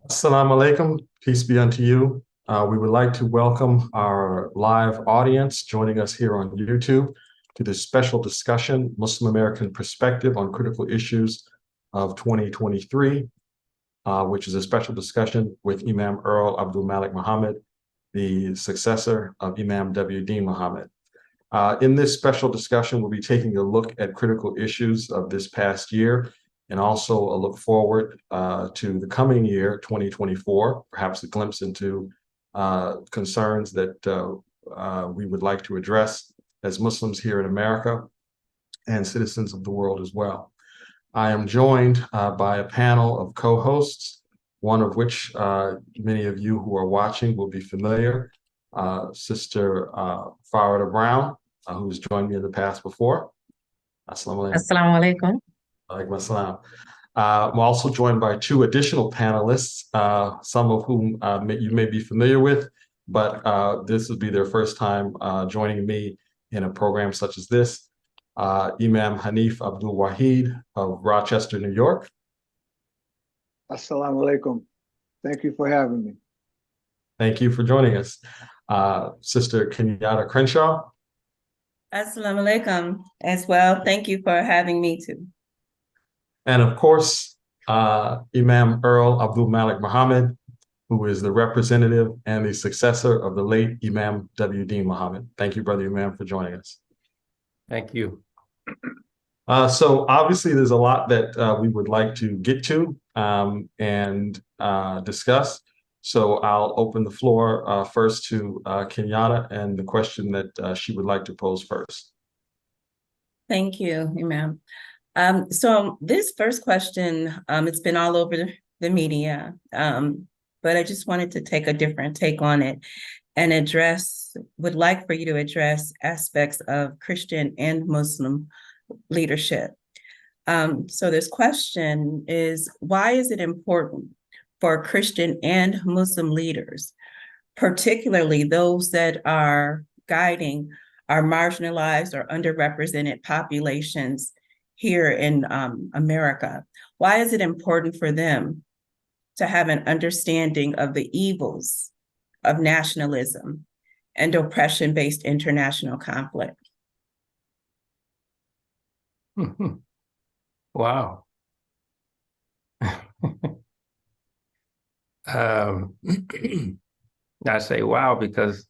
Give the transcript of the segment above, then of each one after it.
Assalamu alaikum, peace be unto you. We would like to welcome our live audience joining us here on YouTube to this special discussion, Muslim American Perspective on Critical Issues of 2023, which is a special discussion with Imam Earl Abdulmalik Mohammed, the successor of Imam W.D. Mohammed. In this special discussion, we'll be taking a look at critical issues of this past year and also a look forward to the coming year, 2024, perhaps a glimpse into concerns that we would like to address as Muslims here in America and citizens of the world as well. I am joined by a panel of co-hosts, one of which many of you who are watching will be familiar, Sister Farida Brown, who's joined me in the past before. Assalamu alaikum. Assalamu alaikum. Alaikum assalam. I'm also joined by two additional panelists, some of whom you may be familiar with, but this will be their first time joining me in a program such as this. Imam Hanif Abdul Wahid of Rochester, New York. Assalamu alaikum. Thank you for having me. Thank you for joining us. Sister Kenyatta Crenshaw. Assalamu alaikum as well. Thank you for having me too. And of course, Imam Earl Abdulmalik Mohammed, who is the representative and the successor of the late Imam W.D. Mohammed. Thank you, Brother Imam, for joining us. Thank you. So obviously there's a lot that we would like to get to and discuss. So I'll open the floor first to Kenyatta and the question that she would like to pose first. Thank you, Imam. So this first question, it's been all over the media, but I just wanted to take a different take on it and would like for you to address aspects of Christian and Muslim leadership. So this question is, why is it important for Christian and Muslim leaders, particularly those that are guiding our marginalized or underrepresented populations here in America? Why is it important for them to have an understanding of the evils of nationalism and oppression-based international conflict? Wow. I say wow because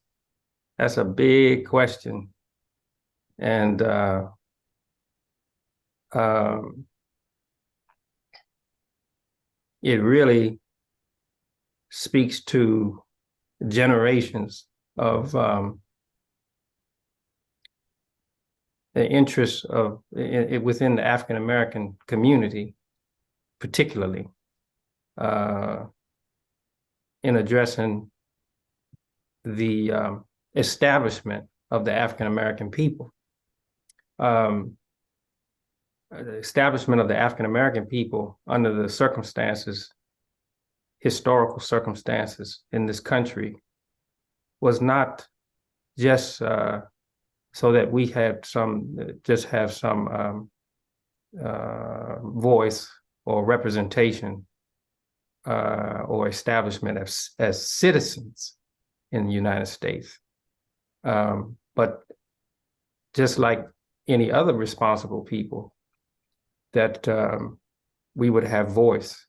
that's a big question. And it really speaks to generations of the interests of within the African American community, particularly in addressing the establishment of the African American people. The establishment of the African American people under the circumstances, historical circumstances in this country, was not just so that we had just have some voice or representation or establishment as citizens in the United States. But just like any other responsible people, that we would have voice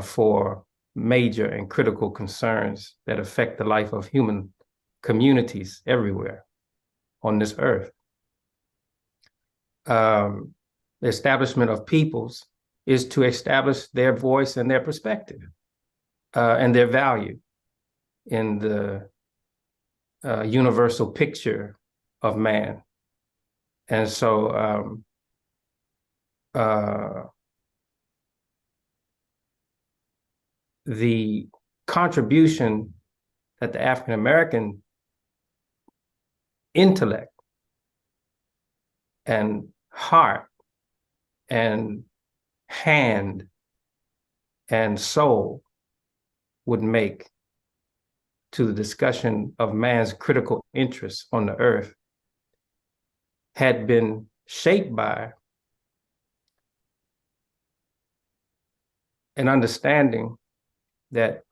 for major and critical concerns that affect the life of human communities everywhere on this earth. The establishment of peoples is to establish their voice and their perspective and their value in the universal picture of man. And so the contribution that the African American intellect and heart and hand and soul would make to the discussion of man's critical interests on the earth had been shaped by an understanding that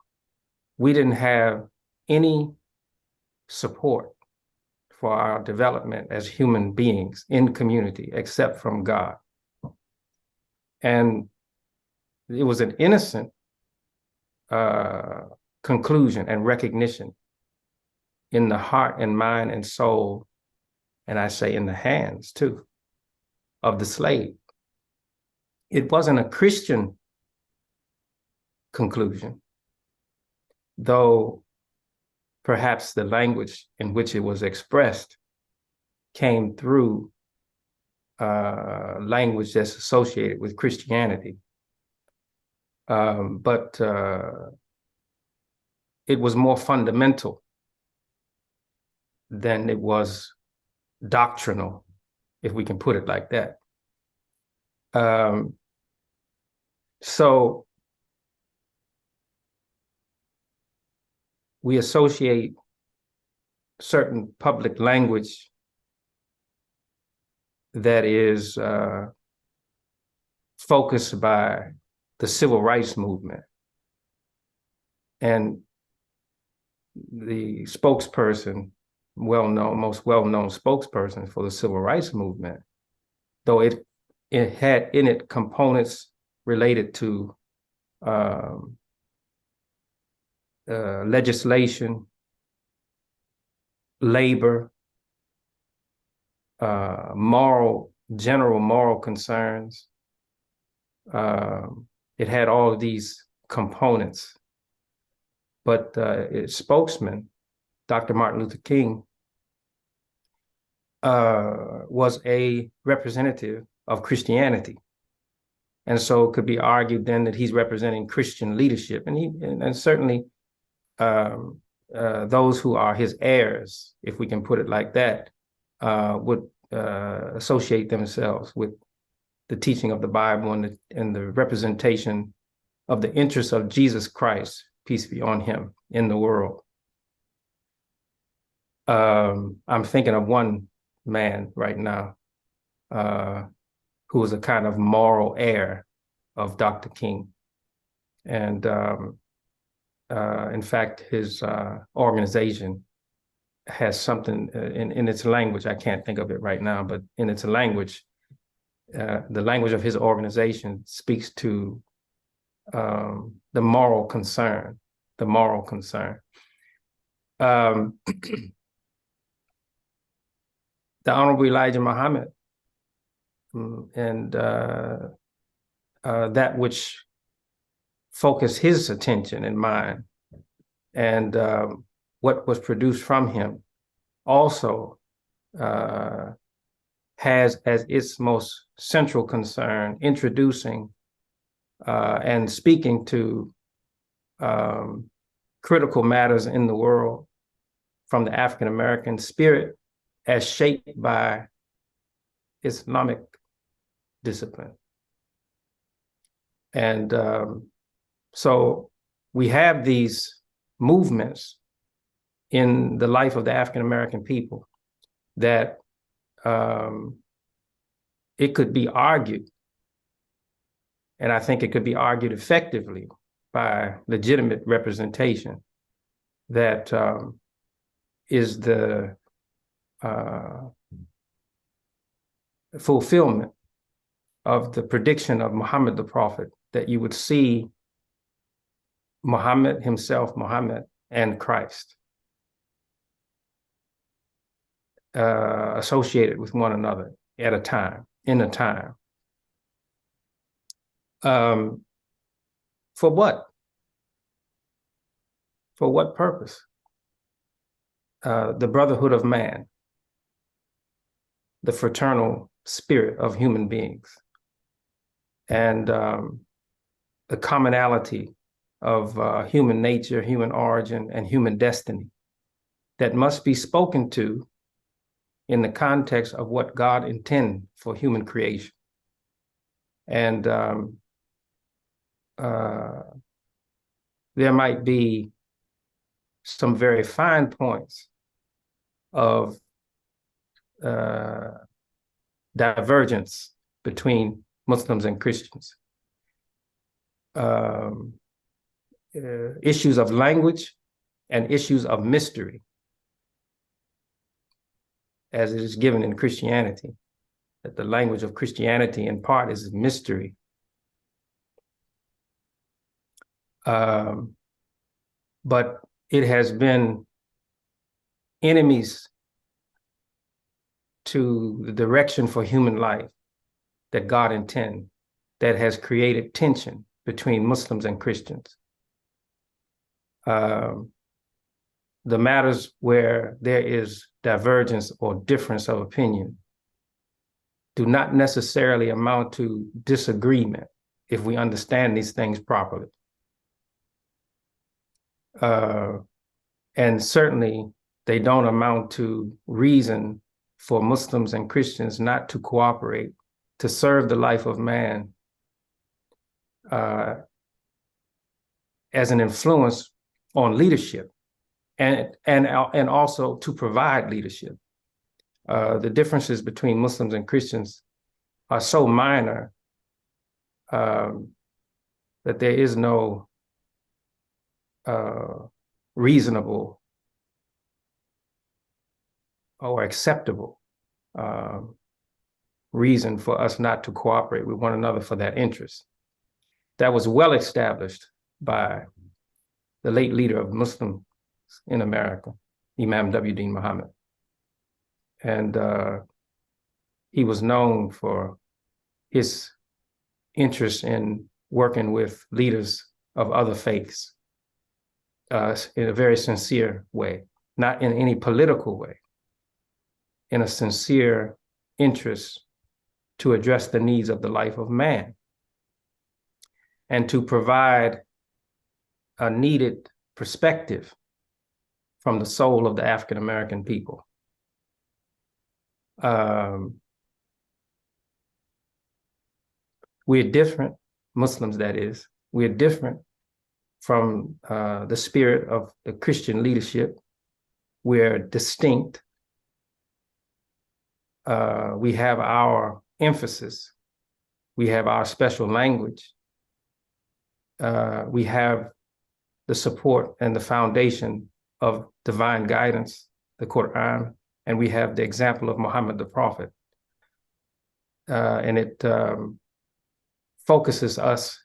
we didn't have any support for our development as human beings in community except from God. And it was an innocent conclusion and recognition in the heart and mind and soul, and I say in the hands too, of the slave. It wasn't a Christian conclusion, though perhaps the language in which it was expressed came through language that's associated with Christianity. But it was more fundamental than it was doctrinal, if we can put it like that. So we associate certain public language that is focused by the civil rights movement. And the spokesperson, most well-known spokesperson for the civil rights movement, though it had in it components related to legislation, labor, general moral concerns. It had all of these components, but its spokesman, Dr. Martin Luther King, was a representative of Christianity. And so it could be argued then that he's representing Christian leadership. And certainly those who are his heirs, if we can put it like that, would associate themselves with the teaching of the Bible and the representation of the interests of Jesus Christ, peace be on him, in the world. I'm thinking of one man right now who was a kind of moral heir of Dr. King. And in fact, his organization has something in its language. I can't think of it right now, but in its language, the language of his organization speaks to the moral concern, The Honorable Elijah Muhammad and that which focused his attention and mind and what was produced from him also has as its most central concern introducing and speaking to critical matters in the world from the African-American spirit as shaped by Islamic discipline. And so we have these movements in the life of the African-American people that it could be argued, and I think it could be argued effectively by legitimate representation, that is the fulfillment of the prediction of Muhammad the Prophet, that you would see Muhammad himself, Muhammad and Christ associated with one another at a time, in a time. For what? For what purpose? The brotherhood of man, the fraternal spirit of human beings, and the commonality of human nature, human origin, and human destiny that must be spoken to in the context of what God intended for human creation. And there might be some very fine points of divergence between Muslims and Christians. issues of language and issues of mystery, as it is given in Christianity, that the language of Christianity in part is mystery. But it has been enemies to the direction for human life that God intends, that has created tension between Muslims and Christians. The matters where there is divergence or difference of opinion do not necessarily amount to disagreement if we understand these things properly. And certainly they don't amount to reason for Muslims and Christians not to cooperate to serve the life of man as an influence on leadership and also to provide leadership. The differences between Muslims and Christians are so minor that there is no reasonable or acceptable reason for us not to cooperate with one another for that interest. That was well established by the late leader of Muslims in America, Imam W. Muhammad. And he was known for his interest in working with leaders of other faiths in a very sincere way, not in any political way, in a sincere interest to address the needs of the life of man and to provide a needed perspective from the soul of the African American people. We're different, Muslims that is, we're different from the spirit of the Christian leadership. We're distinct. We have our emphasis. We have our special language. We have the support and the foundation of divine guidance, the Quran, and we have the example of Muhammad the Prophet. And it focuses us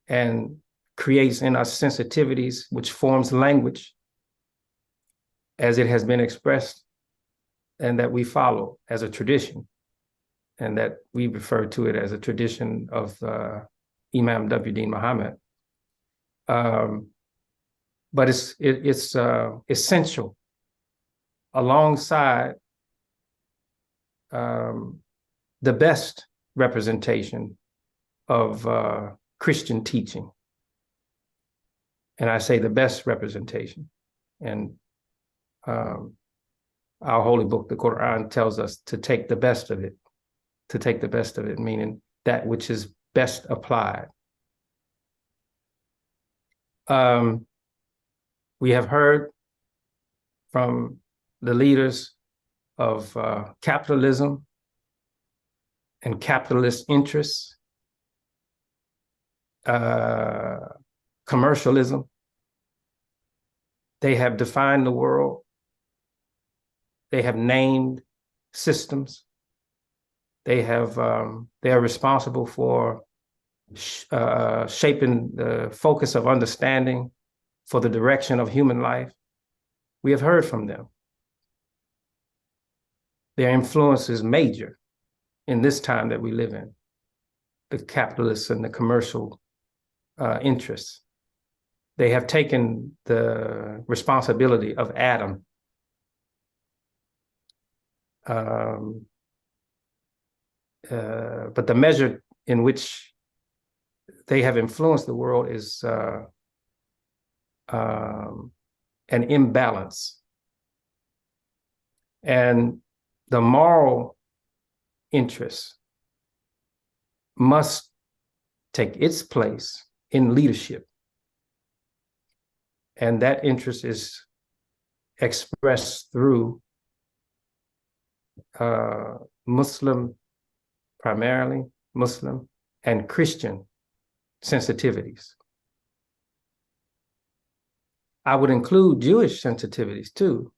and creates in us sensitivities, which forms language as it has been expressed and that we follow as a tradition, and that we refer to it as a tradition of Imam W. Muhammad. But it's essential alongside the best representation of Christian teaching. And I say the best representation. And our holy book, the Quran, tells us to take the best of it, meaning that which is best applied. We have heard from the leaders of capitalism and capitalist interests, commercialism. They have defined the world. They have named systems. They are responsible for shaping the focus of understanding for the direction of human life. We have heard from them. Their influence is major in this time that we live in, the capitalists and the commercial interests. They have taken the responsibility of Adam. But the measure in which they have influenced the world is an imbalance. And the moral interest must take its place in leadership. And that interest is expressed through Muslim, primarily Muslim and Christian sensitivities. I would include Jewish sensitivities too.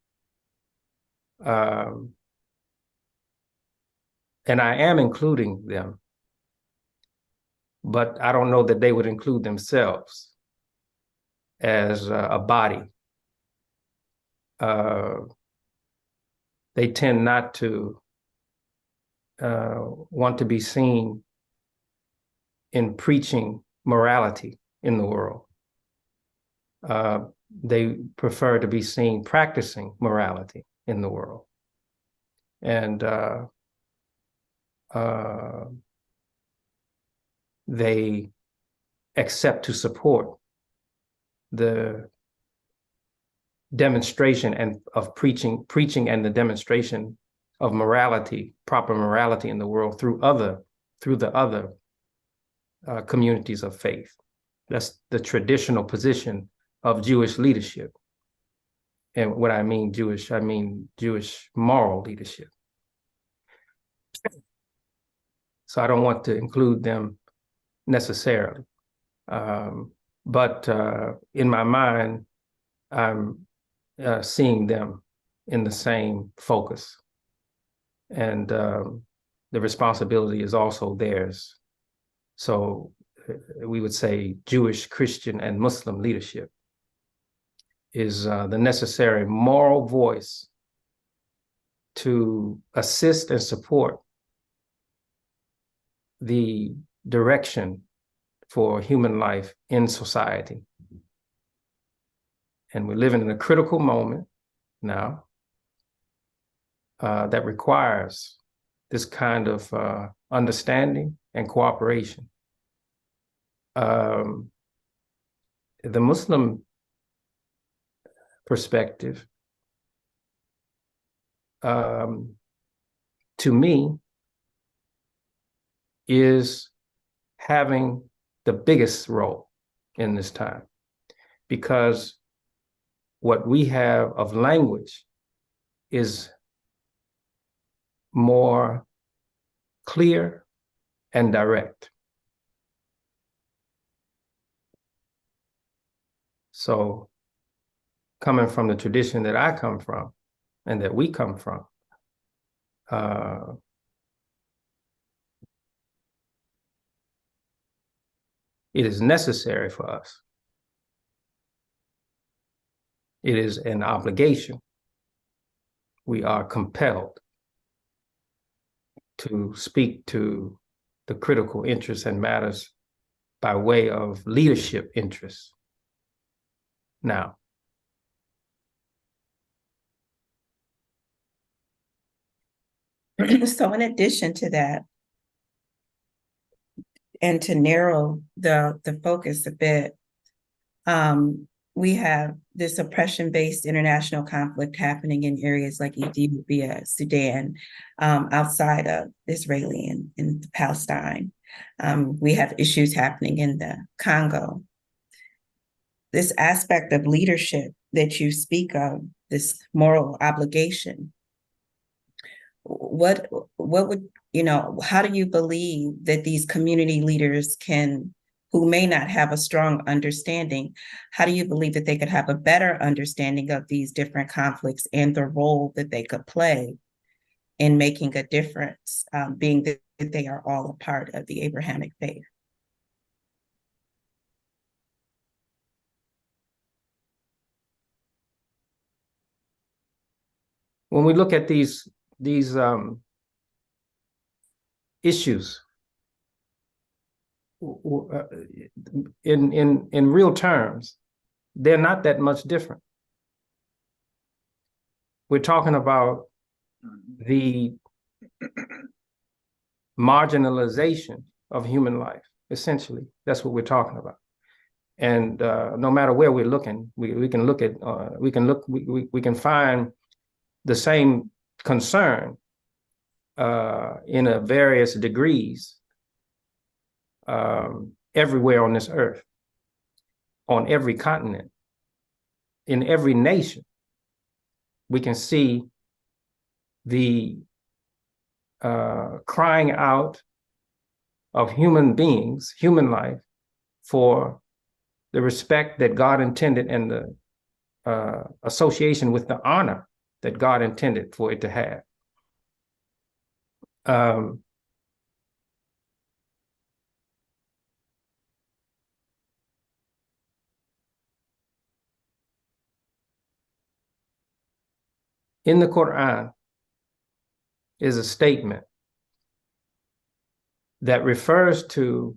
And I am including them, but I don't know that they would include themselves as a body. They tend not to want to be seen in preaching morality in the world. They prefer to be seen practicing morality in the world. And they accept to support the demonstration and of preaching and the demonstration of morality, proper morality in the world through the other communities of faith. That's the traditional position of Jewish leadership. And when I mean Jewish, I mean Jewish moral leadership. So I don't want to include them necessarily. But in my mind, I'm seeing them in the same focus. And the responsibility is also theirs. So we would say Jewish, Christian, and Muslim leadership is the necessary moral voice to assist and support the direction for human life in society. And we're living in a critical moment now that requires this kind of understanding and cooperation. The Muslim perspective, to me, is having the biggest role in this time, because what we have of language is more clear and direct. So coming from the tradition that I come from and that we come from, it is necessary for us. It is an obligation. We are compelled to speak to the critical interests and matters by way of leadership interests now. So in addition to that, and to narrow the focus a bit, we have this oppression-based international conflict happening in areas like Ethiopia, Sudan, outside of Israeli and Palestine. We have issues happening in the Congo. This aspect of leadership that you speak of, this moral obligation, what would, how do you believe that these community leaders can, who may not have a strong understanding, how do you believe that they could have a better understanding of these different conflicts and the role that they could play in making a difference, being that they are all a part of the Abrahamic faith? When we look at these issues in real terms, they're not that much different. We're talking about the marginalization of human life, essentially. That's what we're talking about. And no matter where we're looking, we can look at we can find the same concern in various degrees everywhere on this earth, on every continent, in every nation. We can see the crying out of human beings, human life, for the respect that God intended and association with the honor that God intended for it to have. In the Quran is a statement that refers to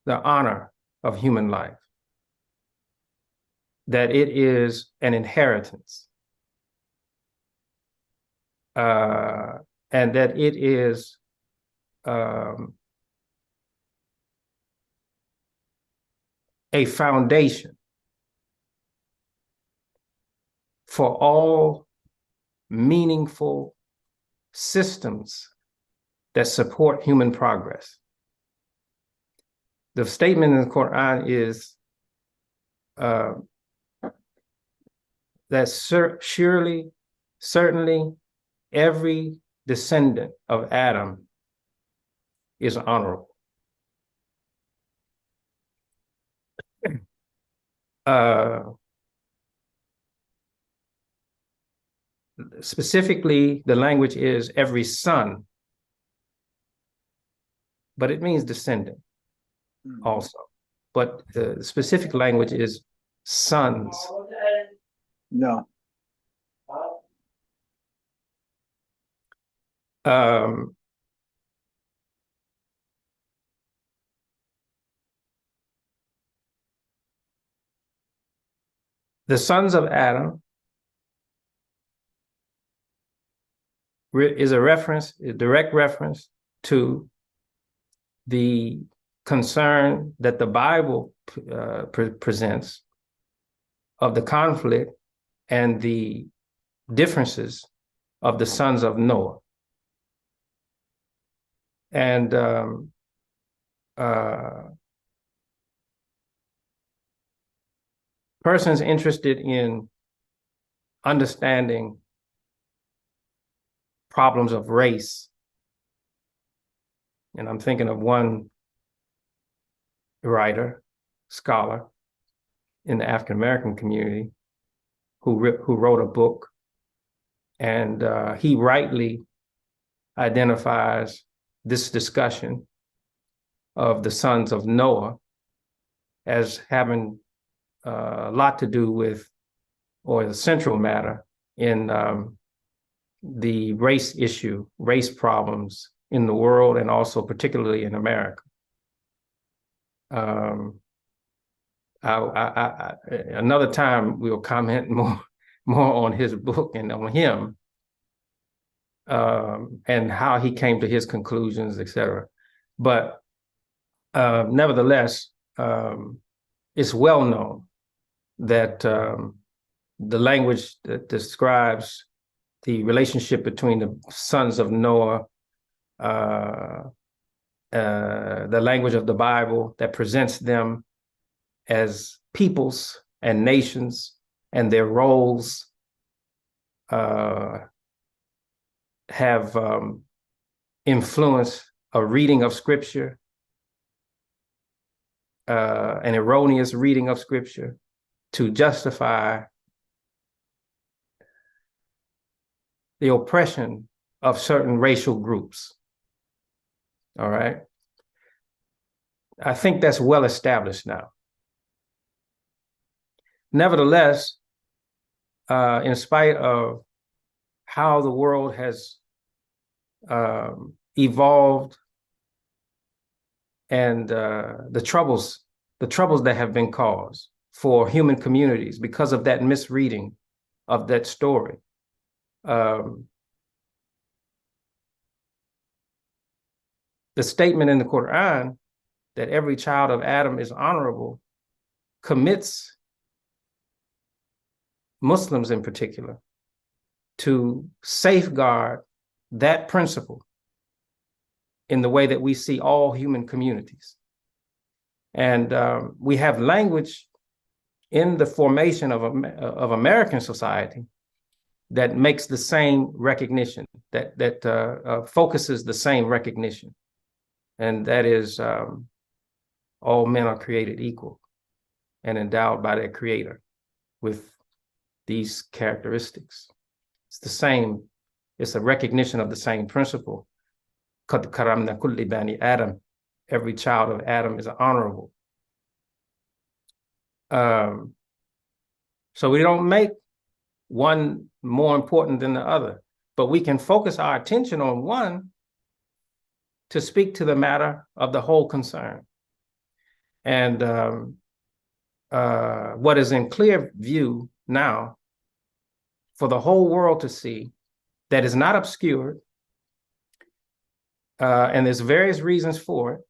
the honor of human life, that it is an inheritance, and that it is a foundation for all meaningful systems that support human progress. The statement in the Quran is that certainly every descendant of Adam is honorable. Specifically, the language is every son, but it means descendant also. But the specific language is sons. No. The sons of Adam is a direct reference to the concern that the Bible presents of the conflict and the differences of the sons of Noah. And persons interested in understanding problems of race, and I'm thinking of one writer, scholar in the African-American community who wrote a book, and he rightly identifies this discussion of the sons of Noah as having a lot to do with, or the central matter in the race issue, race problems in the world, and also particularly in America. Another time we'll comment more on his book and on him, and how he came to his conclusions, etc. But nevertheless, it's well known that the language that describes the relationship between the sons of Noah, the language of the Bible that presents them as peoples and nations and their roles have influenced a reading of Scripture, an erroneous reading of Scripture to justify the oppression of certain racial groups. All right. I think that's well established now. Nevertheless, in spite of how the world has evolved and the troubles that have been caused for human communities because of that misreading of that story, the statement in the Quran that every child of Adam is honorable commits Muslims in particular to safeguard that principle in the way that we see all human communities. And we have language in the formation of American society that makes the same recognition, that focuses the same recognition. And that is all men are created equal and endowed by their creator with these characteristics. It's the same, it's a recognition of the same principle. Qad karamna kulli bani Adam. Every child of Adam is honorable. So we don't make one more important than the other, but we can focus our attention on one to speak to the matter of the whole concern. And what is in clear view now for the whole world to see, that is not obscured, and there's various reasons for it,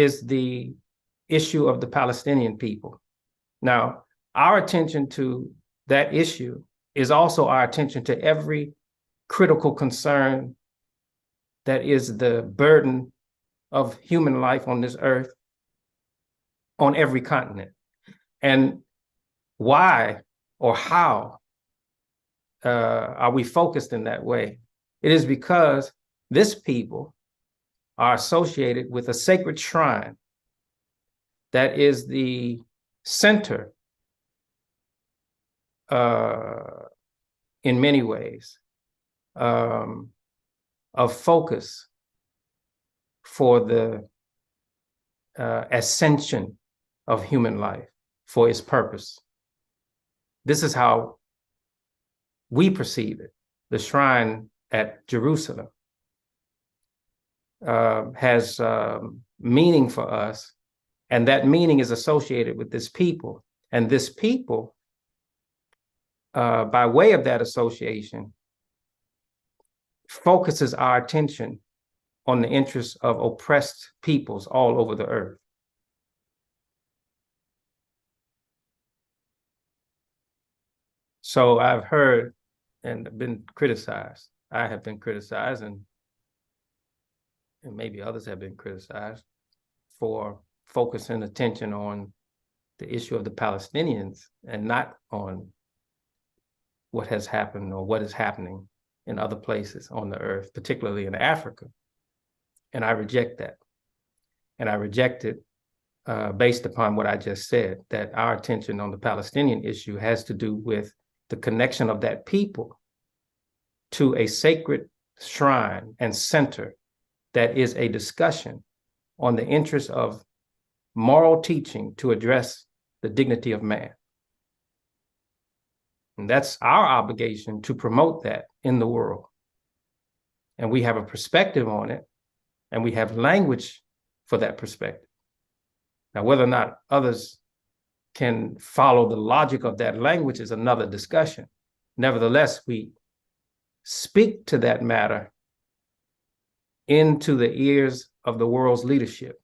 is the issue of the Palestinian people. Now, our attention to that issue is also our attention to every critical concern that is the burden of human life on this earth, on every continent. And why or how are we focused in that way? It is because this people are associated with a sacred shrine that is the center in many ways of focus for the ascension of human life, for its purpose. This is how we perceive it. The shrine at Jerusalem has meaning for us, and that meaning is associated with this people. And this people, by way of that association, focuses our attention on the interests of oppressed peoples all over the earth. So I've heard and been criticized. I have been criticized, and maybe others have been criticized for focusing attention on the issue of the Palestinians and not on what has happened or what is happening in other places on the earth, particularly in Africa. And I reject that. And I reject it based upon what I just said, that our attention on the Palestinian issue has to do with the connection of that people to a sacred shrine and center that is a discussion on the interest of moral teaching to address the dignity of man. And that's our obligation to promote that in the world. And we have a perspective on it, and we have language for that perspective. Now, whether or not others can follow the logic of that language is another discussion. Nevertheless, we speak to that matter into the ears of the world's leadership,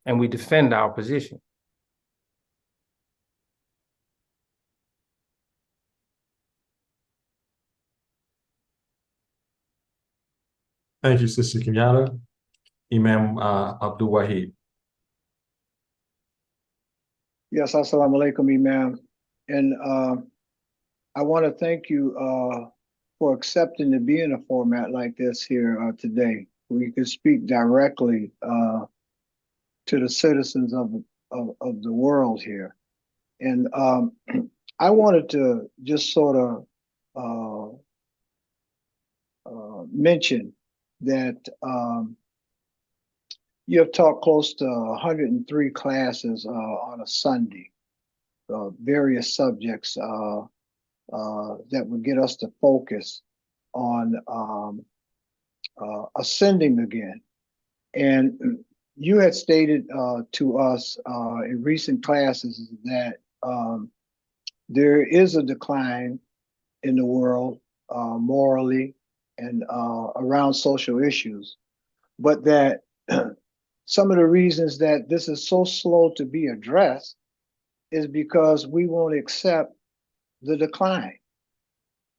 and we defend our position. Thank you, Sister Kenyatta. Imam Abdul Wahid. Yes, assalamu alaikum, Imam. And I want to thank you for accepting to be in a format like this here today, where you can speak directly to the citizens of the world here. And I wanted to just sort of mention that you have taught close to 103 classes on a Sunday, various subjects that would get us to focus on ascending again. And you had stated to us in recent classes that there is a decline in the world morally and around social issues, but that some of the reasons that this is so slow to be addressed is because we won't accept the decline.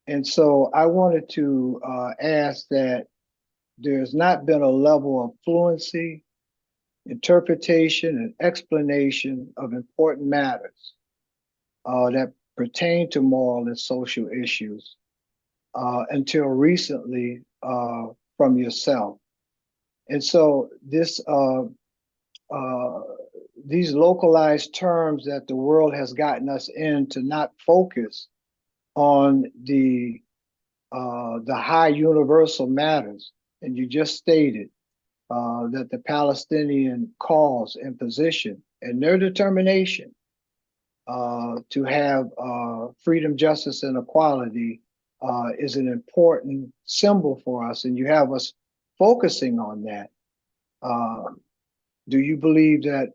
And so I wanted to ask that there's not been a level of fluency, interpretation, and explanation of important matters that pertain to moral and social issues until recently from yourself. And so this these localized terms that the world has gotten us in to not focus on the high universal matters. And you just stated that the Palestinian cause and position and their determination to have freedom, justice, and equality is an important symbol for us, and you have us focusing on that. Do you believe that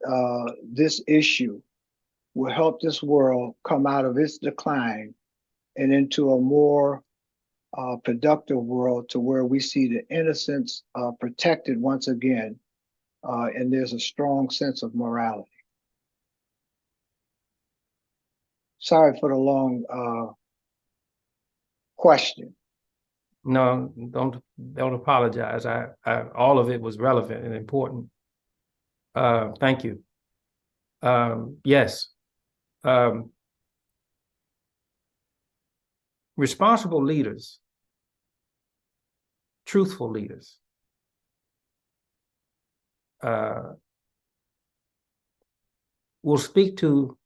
this issue will help this world come out of its decline and into a more productive world, to where we see the innocents protected once again, and there's a strong sense of morality? Sorry for the long question. No, don't apologize. All of it was relevant and important. Thank you. Yes. Responsible leaders, truthful leaders, will speak to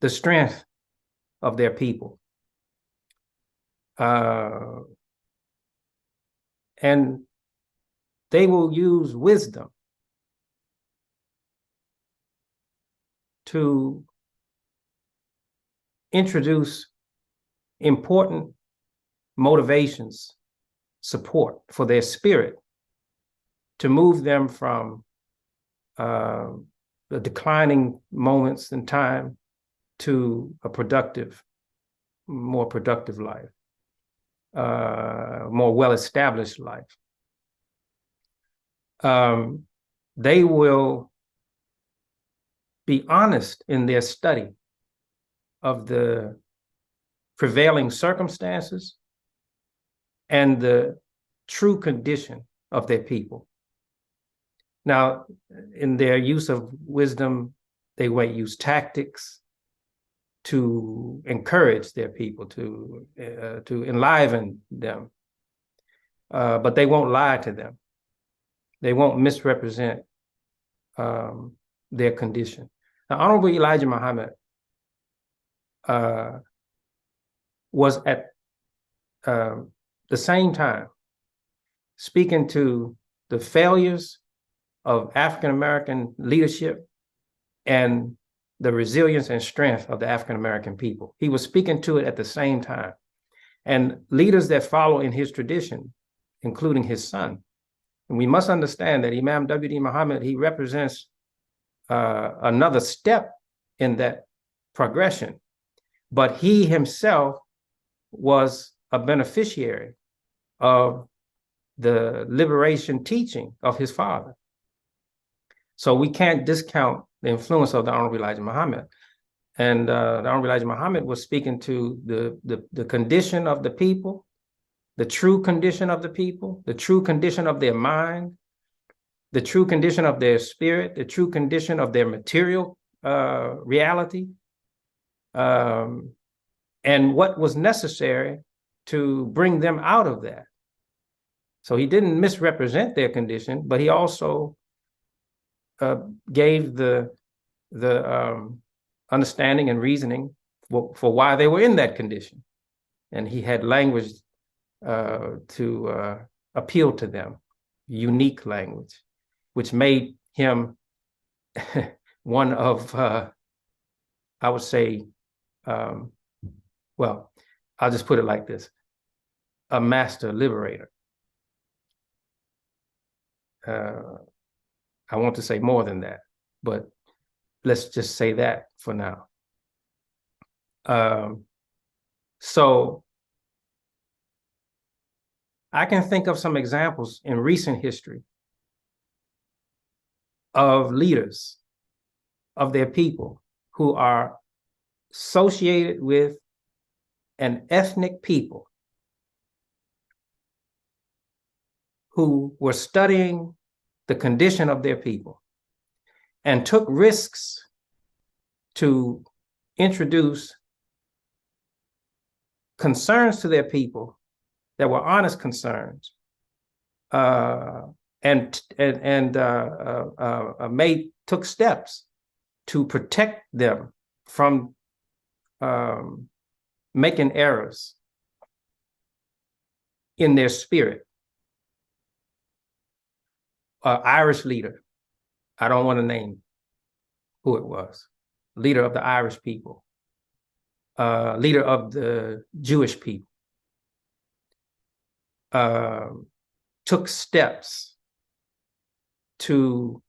the strength of their people. And they will use wisdom to introduce important motivations, support for their spirit, to move them from the declining moments in time to a more productive life, more well-established life. They will be honest in their study of the prevailing circumstances and the true condition of their people. Now, in their use of wisdom, they won't use tactics to encourage their people, to enliven them, but they won't lie to them. They won't misrepresent their condition. Now, Honorable Elijah Muhammad was at the same time speaking to the failures of African-American leadership and the resilience and strength of the African-American people. He was speaking to it at the same time. And leaders that follow in his tradition, including his son. And we must understand that Imam W.D. Muhammad, he represents another step in that progression. But he himself was a beneficiary of the liberation teaching of his father. So we can't discount the influence of the Honorable Elijah Muhammad. And the Honorable Elijah Muhammad was speaking to the condition of the people, the true condition of the people, the true condition of their mind, the true condition of their spirit, the true condition of their material reality, and what was necessary to bring them out of that. So he didn't misrepresent their condition, but he also gave the understanding and reasoning for why they were in that condition. And he had language to appeal to them, unique language, which made him one of, I would say, well, I'll just put it like this, a master liberator. I want to say more than that, but let's just say that for now. So I can think of some examples in recent history of leaders of their people who are associated with an ethnic people who were studying the condition of their people and took risks to introduce concerns to their people that were honest concerns, and made took steps to protect them from making errors in their spirit. Irish leader, I don't want to name who it was, leader of the Irish people, leader of the Jewish people, took steps to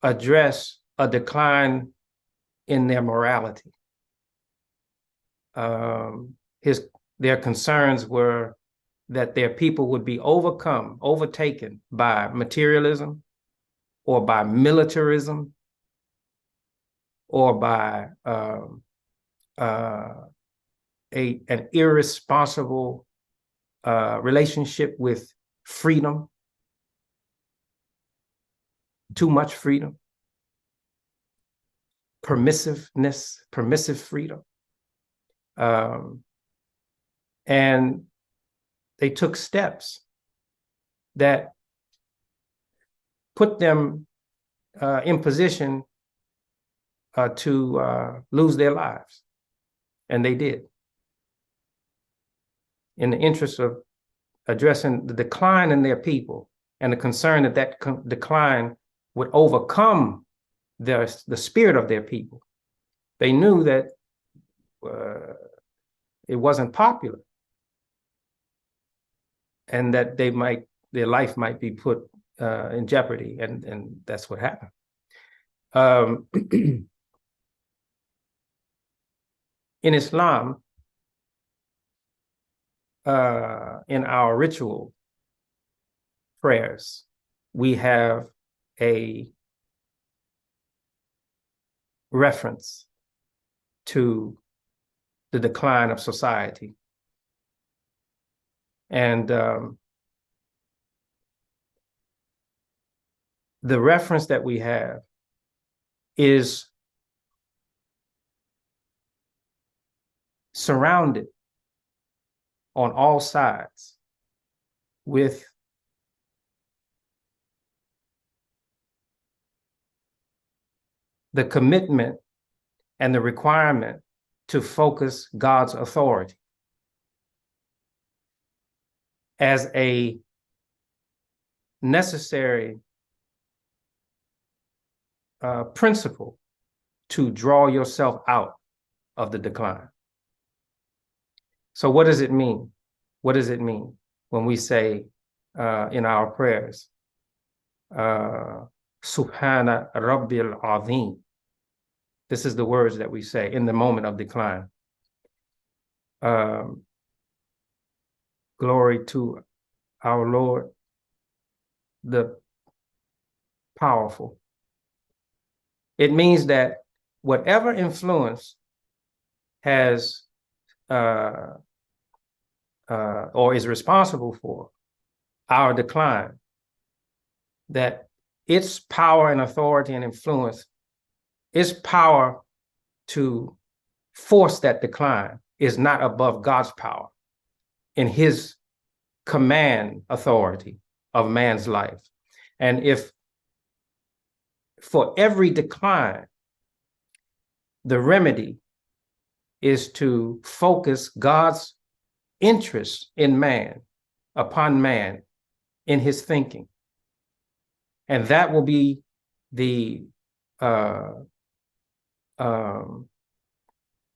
address a decline in their morality. Their concerns were that their people would be overtaken by materialism, or by militarism, or by an irresponsible relationship with freedom, too much freedom, permissive freedom. And they took steps that put them in position to lose their lives. And they did. In the interest of addressing the decline in their people and the concern that decline would overcome the spirit of their people. They knew that it wasn't popular, and that their life might be put in jeopardy, and that's what happened. In Islam, in our ritual prayers, we have a reference to the decline of society. And the reference that we have is surrounded on all sides with the commitment and the requirement to focus God's authority as a necessary principle to draw yourself out of the decline. So what does it mean? What does it mean when we say in our prayers, Subhana Rabbil Azim? This is the words that we say in the moment of decline. Glory to our Lord, the powerful. It means that whatever influence has or is responsible for our decline, that its power and authority and influence, its power to force that decline is not above God's power in his command authority of man's life. And if for every decline, the remedy is to focus God's interest in man, upon man, in his thinking. And that will be the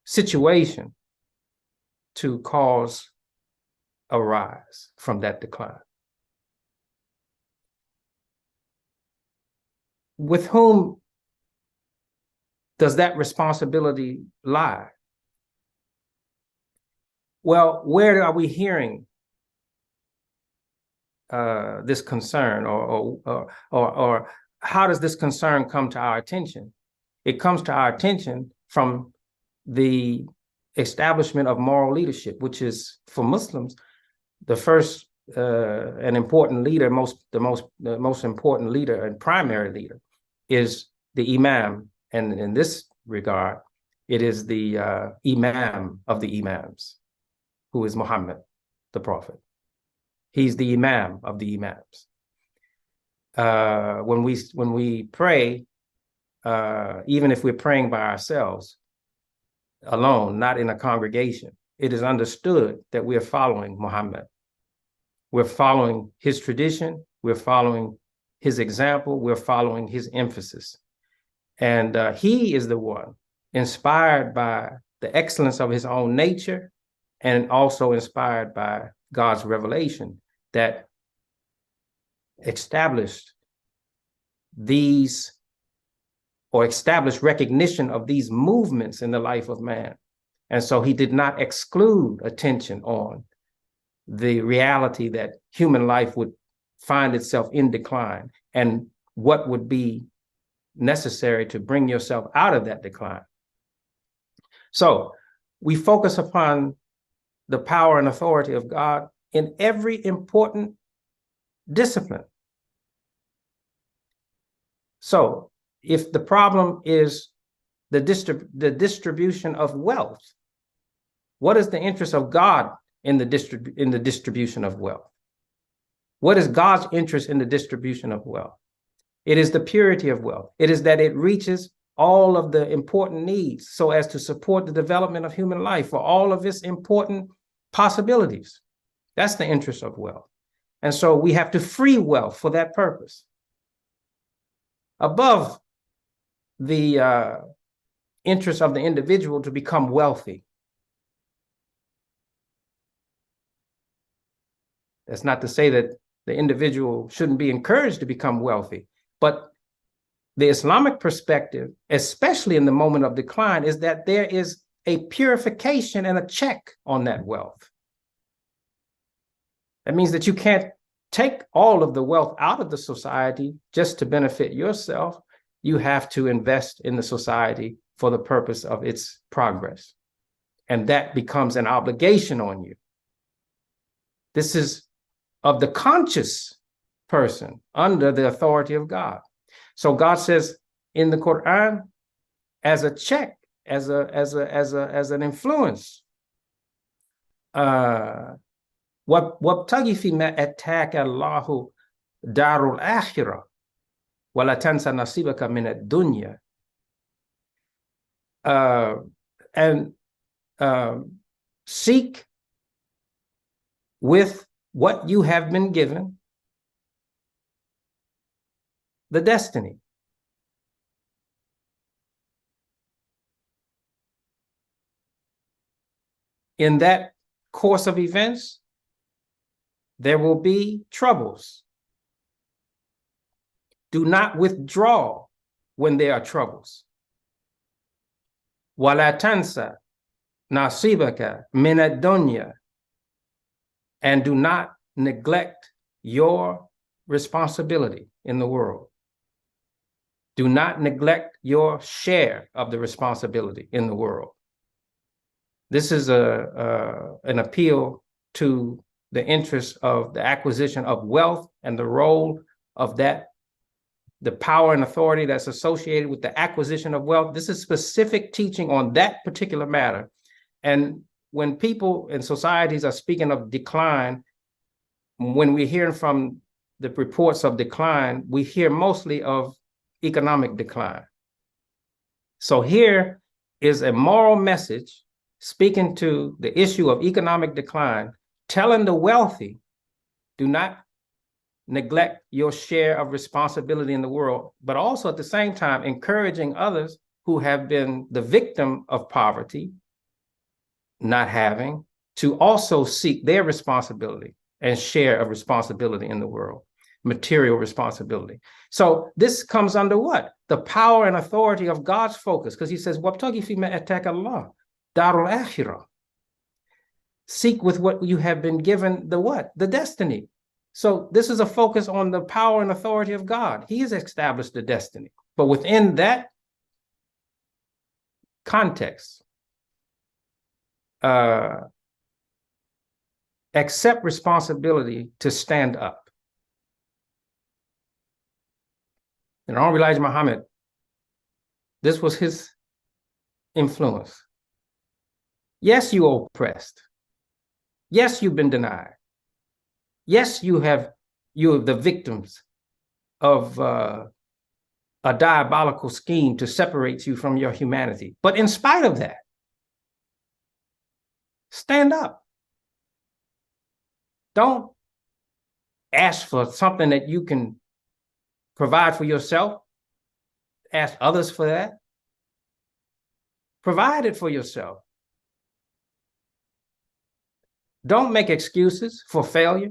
situation to cause a rise from that decline. With whom does that responsibility lie? Well, where are we hearing this concern, or how does this concern come to our attention? It comes to our attention from the establishment of moral leadership, which is, for Muslims, the first and important leader, the most important leader and primary leader is the Imam. And in this regard, it is the Imam of the Imams, who is Muhammad, the Prophet. He's the Imam of the Imams. When we pray, even if we're praying by ourselves, alone, not in a congregation, it is understood that we are following Muhammad. We're following his tradition, we're following his example, we're following his emphasis. And he is the one inspired by the excellence of his own nature and also inspired by God's revelation that established these or established recognition of these movements in the life of man. And so he did not exclude attention on the reality that human life would find itself in decline and what would be necessary to bring yourself out of that decline. So we focus upon the power and authority of God in every important discipline. So if the problem is the distribution of wealth, what is the interest of God in the distribution of wealth? What is God's interest in the distribution of wealth? It is the purity of wealth. It is that it reaches all of the important needs so as to support the development of human life for all of its important possibilities. That's the interest of wealth. And so we have to free wealth for that purpose. Above the interest of the individual to become wealthy. That's not to say that the individual shouldn't be encouraged to become wealthy, but the Islamic perspective, especially in the moment of decline, is that there is a purification and a check on that wealth. That means that you can't take all of the wealth out of the society just to benefit yourself. You have to invest in the society for the purpose of its progress. And that becomes an obligation on you. This is of the conscious person under the authority of God. So God says in the Quran, as a check, as an influence, وَابْتَغِ فِي مَا أَتَاكَ اللَّهُ دَارُ الْآخِرَةِ وَلَا تَنْسَ نَصِيبَكَ مِنَ الدُّنْيَا. And seek with what you have been given the destiny. In that course of events, there will be troubles. Do not withdraw when there are troubles. وَلَا تَنْسَ نَصِيبَكَ مِنَ الدُّنْيَا. And do not neglect your responsibility in the world. Do not neglect your share of the responsibility in the world. This is an appeal to the interest of the acquisition of wealth and the role of that, the power and authority that's associated with the acquisition of wealth. This is specific teaching on that particular matter. And when people in societies are speaking of decline, when we're hearing from the reports of decline, we hear mostly of economic decline. So here is a moral message speaking to the issue of economic decline, telling the wealthy, do not neglect your share of responsibility in the world, but also at the same time encouraging others who have been the victim of poverty, not having, to also seek their responsibility and share of responsibility in the world, material responsibility. So this comes under what? The power and authority of God's focus, because he says, وَابْتَغِ فِي مَا أَتَاكَ اللَّهُ دَارُ الْآخِرَةِ. Seek with what you have been given the what? The destiny. So this is a focus on the power and authority of God. He has established the destiny. But within that context, accept responsibility to stand up. And Honorable Elijah Muhammad, this was his influence. Yes, you are oppressed. Yes, you've been denied. Yes, you're the victims of a diabolical scheme to separate you from your humanity. But in spite of that, stand up. Don't ask for something that you can provide for yourself. Ask others for that. Provide it for yourself. Don't make excuses for failure.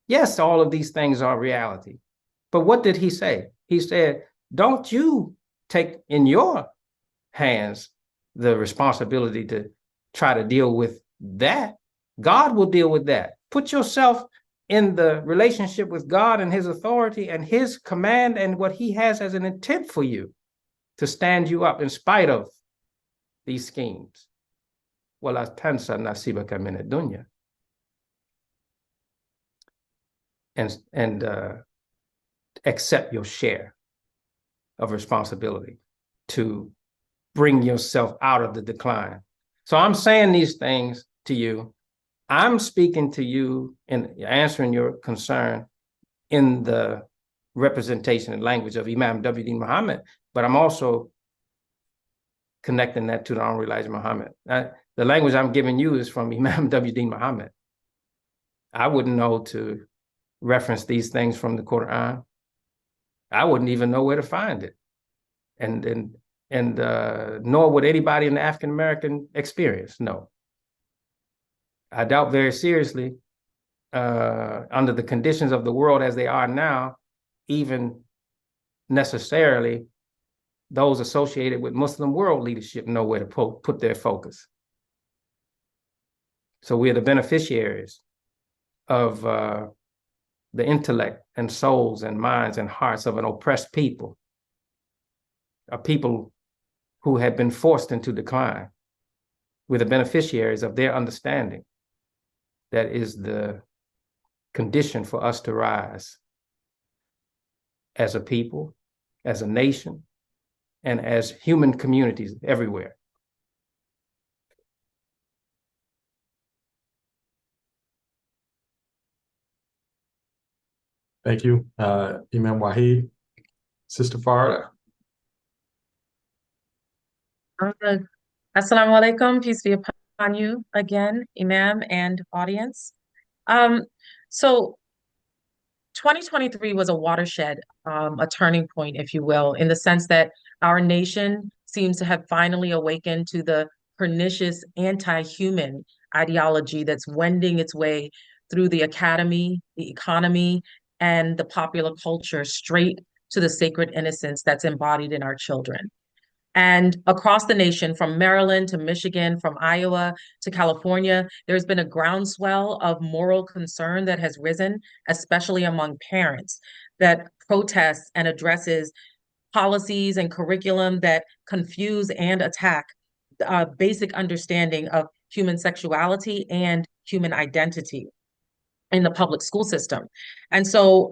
Yes, all of these things are reality. But what did he say? He said, don't you take in your hands the responsibility to try to deal with that. God will deal with that. Put yourself in the relationship with God and his authority and his command and what he has as an intent for you to stand you up in spite of these schemes. وَلَا تَنْسَ نَصِيبَكَ مِنَ الدُّنْيَا. And accept your share of responsibility to bring yourself out of the decline. So I'm saying these things to you. I'm speaking to you and answering your concern in the representation and language of Imam W.D. Muhammad, but I'm also connecting that to the Honorable Elijah Muhammad. The language I'm giving you is from Imam W.D. Muhammad. I wouldn't know to reference these things from the Quran. I wouldn't even know where to find it. And nor would anybody in the African-American experience know. I doubt very seriously, under the conditions of the world as they are now, even necessarily those associated with Muslim world leadership know where to put their focus. So we're the beneficiaries of the intellect and souls and minds and hearts of an oppressed people, a people who had been forced into decline. We're the beneficiaries of their understanding. That is the condition for us to rise as a people, as a nation, and as human communities everywhere. Thank you, Imam Wahid. Sister Farda. Assalamu alaikum, peace be upon you again, Imam and audience. So 2023 was a watershed, a turning point, if you will, in the sense that our nation seems to have finally awakened to the pernicious anti-human ideology that's wending its way through the academy, the economy, and the popular culture straight to the sacred innocence that's embodied in our children. And across the nation, from Maryland to Michigan, from Iowa to California, there's been a groundswell of moral concern that has risen, especially among parents, that protests and addresses policies and curriculum that confuse and attack basic understanding of human sexuality and human identity in the public school system. And so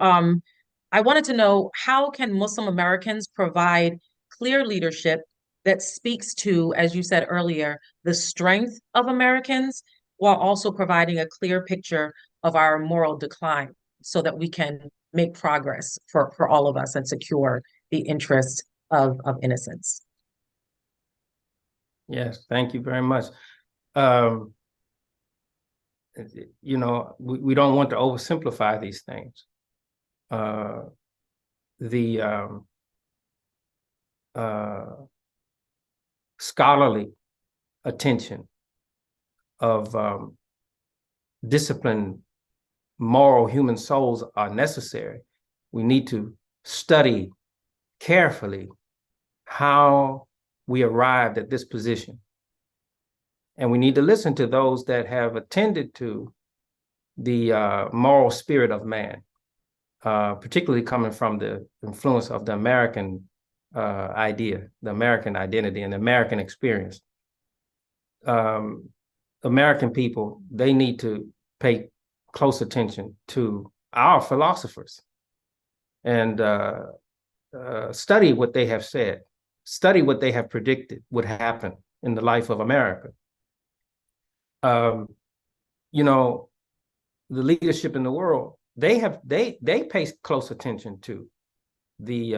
I wanted to know, how can Muslim Americans provide clear leadership that speaks to, as you said earlier, the strength of Americans, while also providing a clear picture of our moral decline so that we can make progress for all of us and secure the interest of innocence? Yes, thank you very much. You know, we don't want to oversimplify these things. The scholarly attention of disciplined, moral human souls are necessary. We need to study carefully how we arrived at this position. And we need to listen to those that have attended to the moral spirit of man, particularly coming from the influence of the American idea, the American identity, and the American experience. American people, they need to pay close attention to our philosophers and study what they have said, study what they have predicted would happen in the life of America. You know, the leadership in the world, they pay close attention to the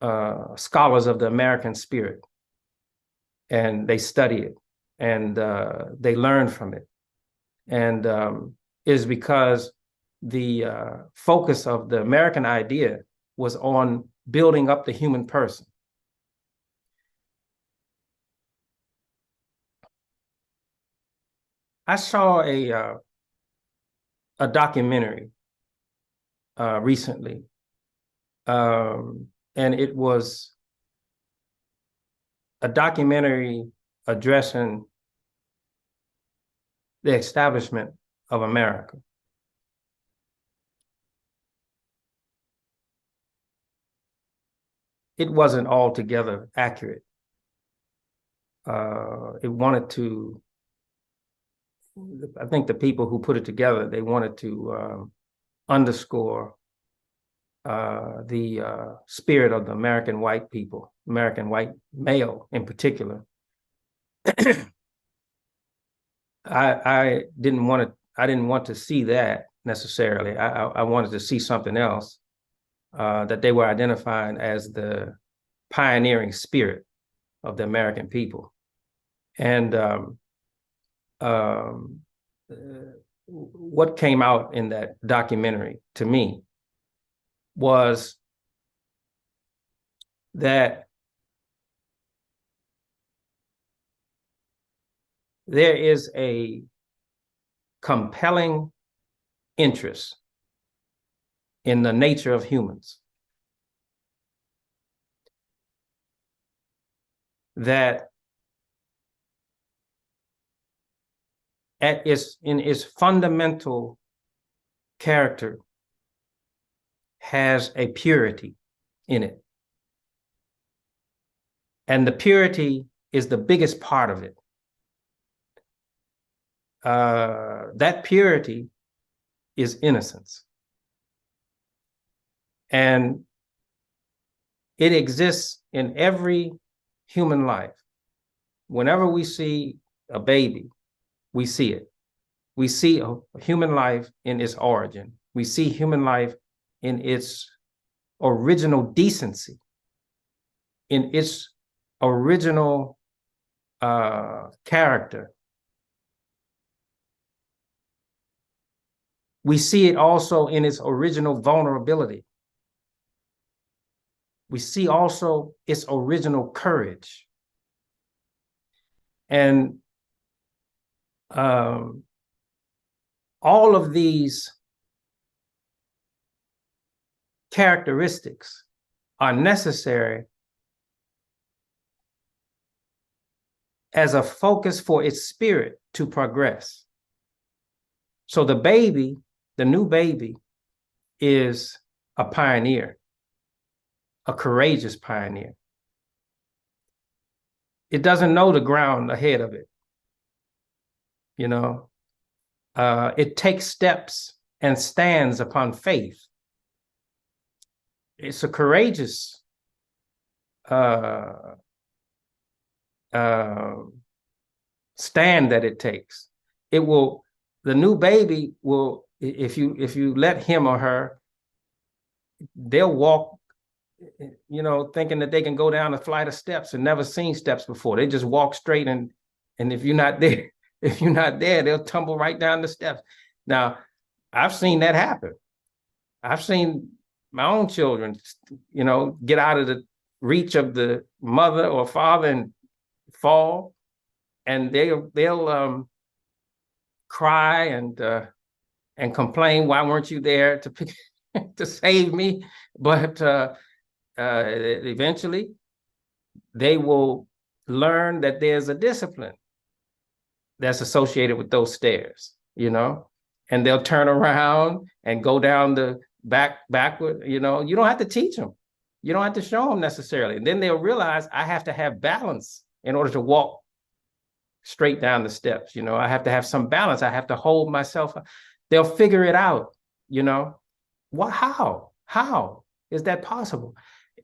scholars of the American spirit, and they study it, and they learn from it. And is because the focus of the American idea was on building up the human person. I saw a documentary recently, and it was a documentary addressing the establishment of America. It wasn't altogether accurate. It wanted to, I think the people who put it together, they wanted to underscore the spirit of the American white people, American white male in particular. I didn't want to see that necessarily. I wanted to see something else, that they were identifying as the pioneering spirit of the American people. And what came out in that documentary to me was that there is a compelling interest in the nature of humans that in its fundamental character has a purity in it. And the purity is the biggest part of it. That purity is innocence. And it exists in every human life. Whenever we see a baby, we see it. We see a human life in its origin. We see human life in its original decency, in its original character. We see it also in its original vulnerability. We see also its original courage. And all of these characteristics are necessary as a focus for its spirit to progress. So the baby, the new baby, is a pioneer, a courageous pioneer. It doesn't know the ground ahead of it. You know, it takes steps and stands upon faith. It's a courageous stand that it takes. It will, the new baby will, if you let him or her, they'll walk, you know, thinking that they can go down a flight of steps and never seen steps before. They just walk straight, and if you're not there, they'll tumble right down the steps. Now, I've seen that happen. I've seen my own children, you know, get out of the reach of the mother or father and fall, and they'll cry and complain, why weren't you there to pick, to save me? But eventually they will learn that there's a discipline that's associated with those stairs, you know, and they'll turn around and go down the backward, you know. You don't have to teach them. You don't have to show them necessarily. And then they'll realize I have to have balance in order to walk straight down the steps. You know, I have to have some balance. I have to hold myself. They'll figure it out, you know. What, how is that possible?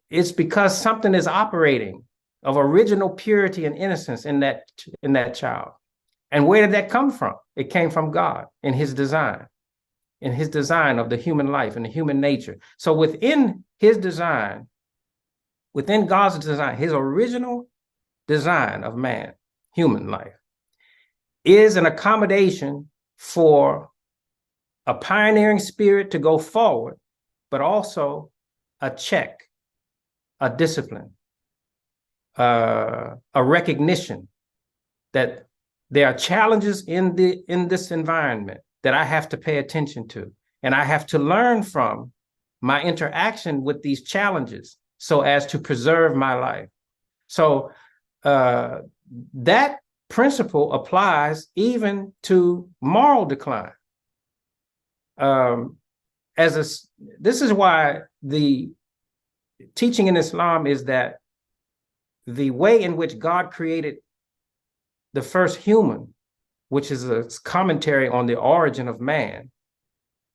It's because something is operating of original purity and innocence in that child. And where did that come from? It came from God in his design of the human life and the human nature. So within his design, within God's design, his original design of man, human life, is an accommodation for a pioneering spirit to go forward, but also a check, a discipline, a recognition that there are challenges in this environment that I have to pay attention to, and I have to learn from my interaction with these challenges so as to preserve my life. So that principle applies even to moral decline. This is why the teaching in Islam is that the way in which God created the first human, which is a commentary on the origin of man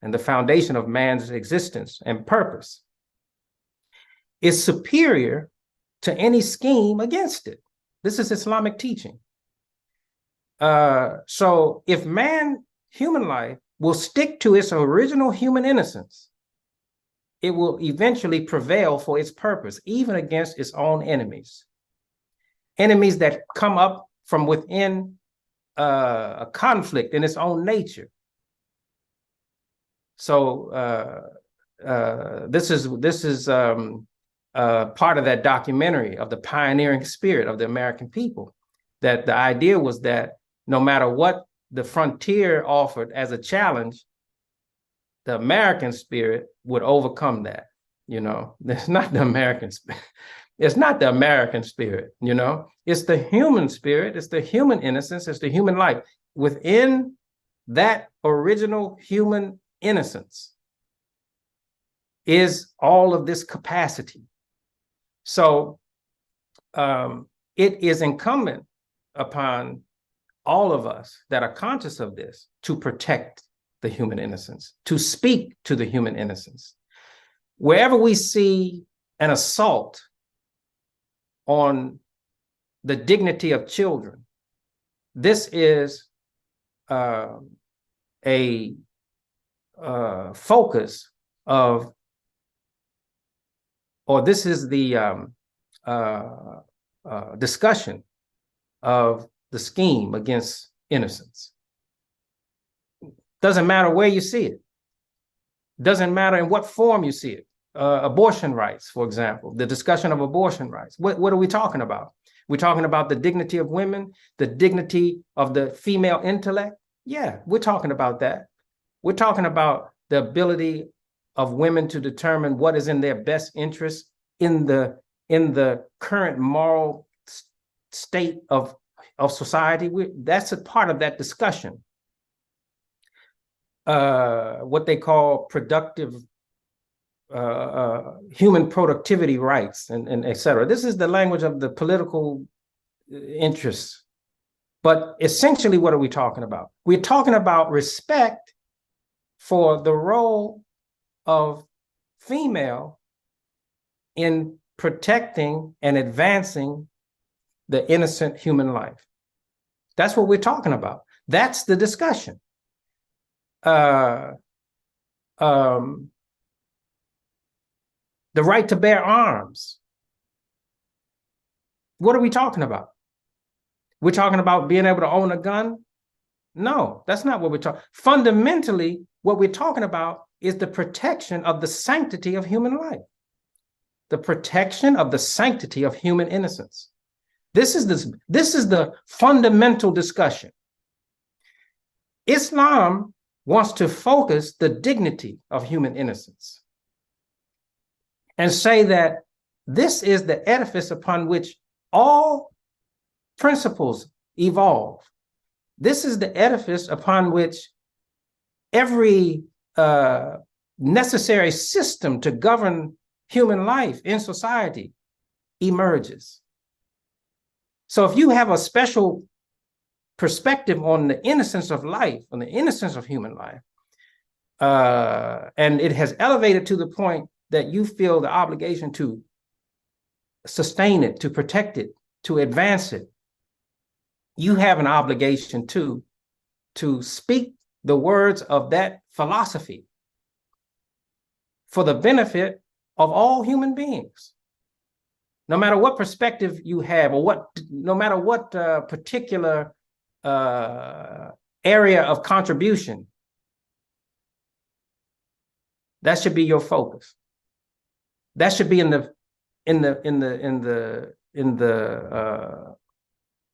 and the foundation of man's existence and purpose, is superior to any scheme against it. This is Islamic teaching. So if human life will stick to its original human innocence, it will eventually prevail for its purpose, even against its own enemies. Enemies that come up from within a conflict in its own nature. So this is part of that documentary of the pioneering spirit of the American people, that the idea was that no matter what the frontier offered as a challenge, the American spirit would overcome that. It's not the American spirit. It's not the American spirit, it's the human spirit, it's the human innocence, it's the human life. Within that original human innocence is all of this capacity. So it is incumbent upon all of us that are conscious of this to protect the human innocence, to speak to the human innocence. Wherever we see an assault on the dignity of children, this is a focus of, or this is the discussion of the scheme against innocence. Doesn't matter where you see it. Doesn't matter in what form you see it. Abortion rights, for example, the discussion of abortion rights. What are we talking about? We're talking about the dignity of women, the dignity of the female intellect. Yeah, we're talking about that. We're talking about the ability of women to determine what is in their best interest in the current moral state of society. That's a part of that discussion. What they call productive human productivity rights and et cetera. This is the language of the political interests. But essentially, what are we talking about? We're talking about respect for the role of female in protecting and advancing the innocent human life. That's what we're talking about. That's the discussion. The right to bear arms. What are we talking about? We're talking about being able to own a gun? No, that's not what we're talking. Fundamentally, what we're talking about is the protection of the sanctity of human life. The protection of the sanctity of human innocence. This is the fundamental discussion. Islam wants to focus the dignity of human innocence and say that this is the edifice upon which all principles evolve. This is the edifice upon which every necessary system to govern human life in society emerges. So if you have a special perspective on the innocence of life, on the innocence of human life, and it has elevated to the point that you feel the obligation to sustain it, to protect it, to advance it, you have an obligation to speak the words of that philosophy for the benefit of all human beings. no matter what perspective you have, or no matter what particular area of contribution, that should be your focus. That should be in the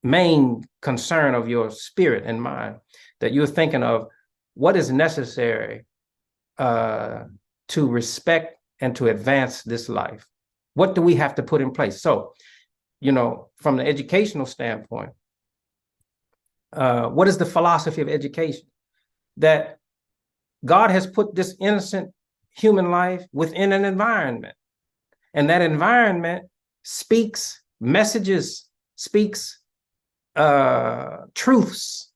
main concern of your spirit and mind, that you're thinking of what is necessary to respect and to advance this life. What do we have to put in place? So, from the educational standpoint, what is the philosophy of education? That God has put this innocent human life within an environment, and that environment speaks messages, speaks truths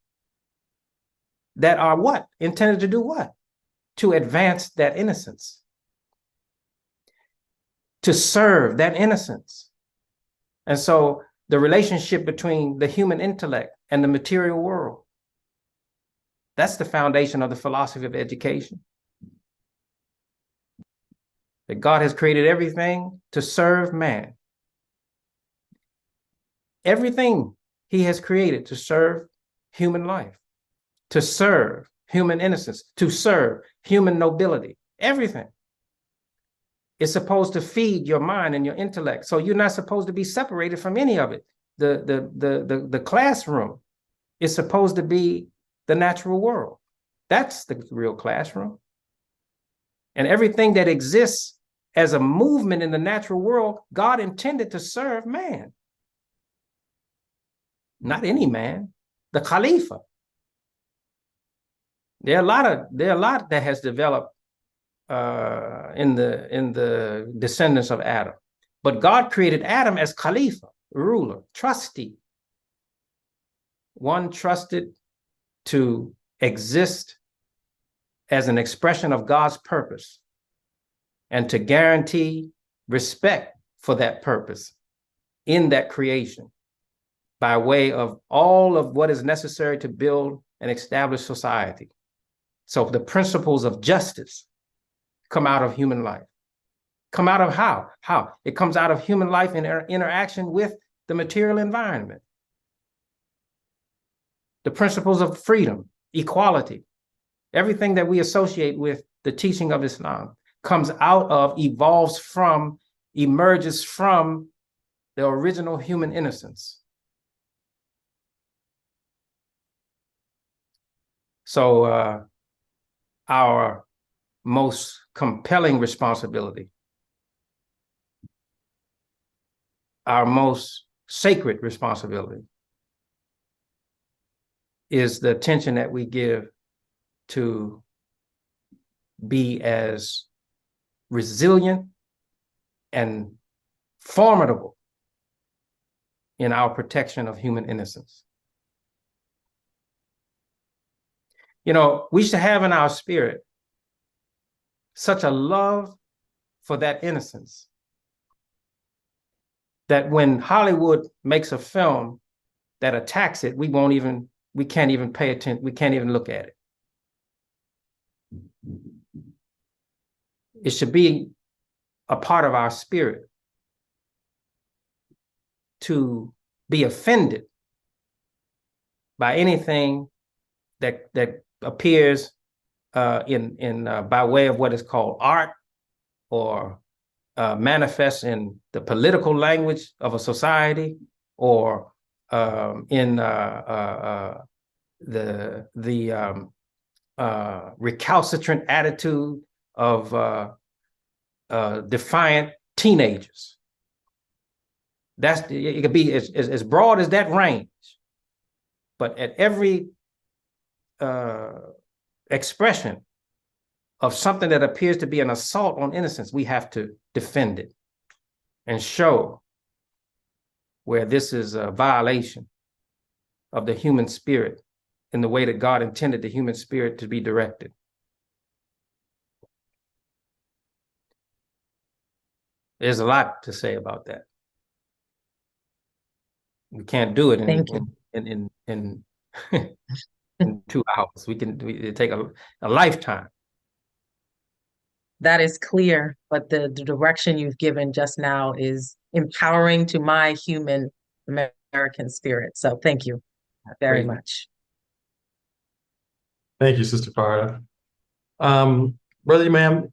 that are what? Intended to do what? To advance that innocence, to serve that innocence. And so the relationship between the human intellect and the material world, that's the foundation of the philosophy of education. That God has created everything to serve man. Everything he has created to serve human life, to serve human innocence, to serve human nobility. Everything is supposed to feed your mind and your intellect. So you're not supposed to be separated from any of it. The classroom is supposed to be the natural world. That's the real classroom. And everything that exists as a movement in the natural world, God intended to serve man. Not any man, the Khalifa. There are a lot that has developed in the descendants of Adam. But God created Adam as Khalifa, ruler, trustee. One trusted to exist as an expression of God's purpose and to guarantee respect for that purpose in that creation by way of all of what is necessary to build and establish society. So the principles of justice come out of human life. Come out of how? How? It comes out of human life in interaction with the material environment. The principles of freedom, equality, everything that we associate with the teaching of Islam comes out of, evolves from, emerges from the original human innocence. So our most compelling responsibility, our most sacred responsibility, is the attention that we give to be as resilient and formidable in our protection of human innocence. We should have in our spirit such a love for that innocence that when Hollywood makes a film that attacks it, we can't even pay attention, we can't even look at it. It should be a part of our spirit to be offended by anything that appears by way of what is called art, or manifests in the political language of a society, or in the recalcitrant attitude of defiant teenagers. It could be as broad as that range, but at every expression of something that appears to be an assault on innocence, we have to defend it and show where this is a violation of the human spirit in the way that God intended the human spirit to be directed. There's a lot to say about that. We can't do it in 2 hours. It take a lifetime. that is clear, but the direction you've given just now is empowering to my human American spirit. So thank you very Great. much. Thank you, Sister Farida. Brother Imam,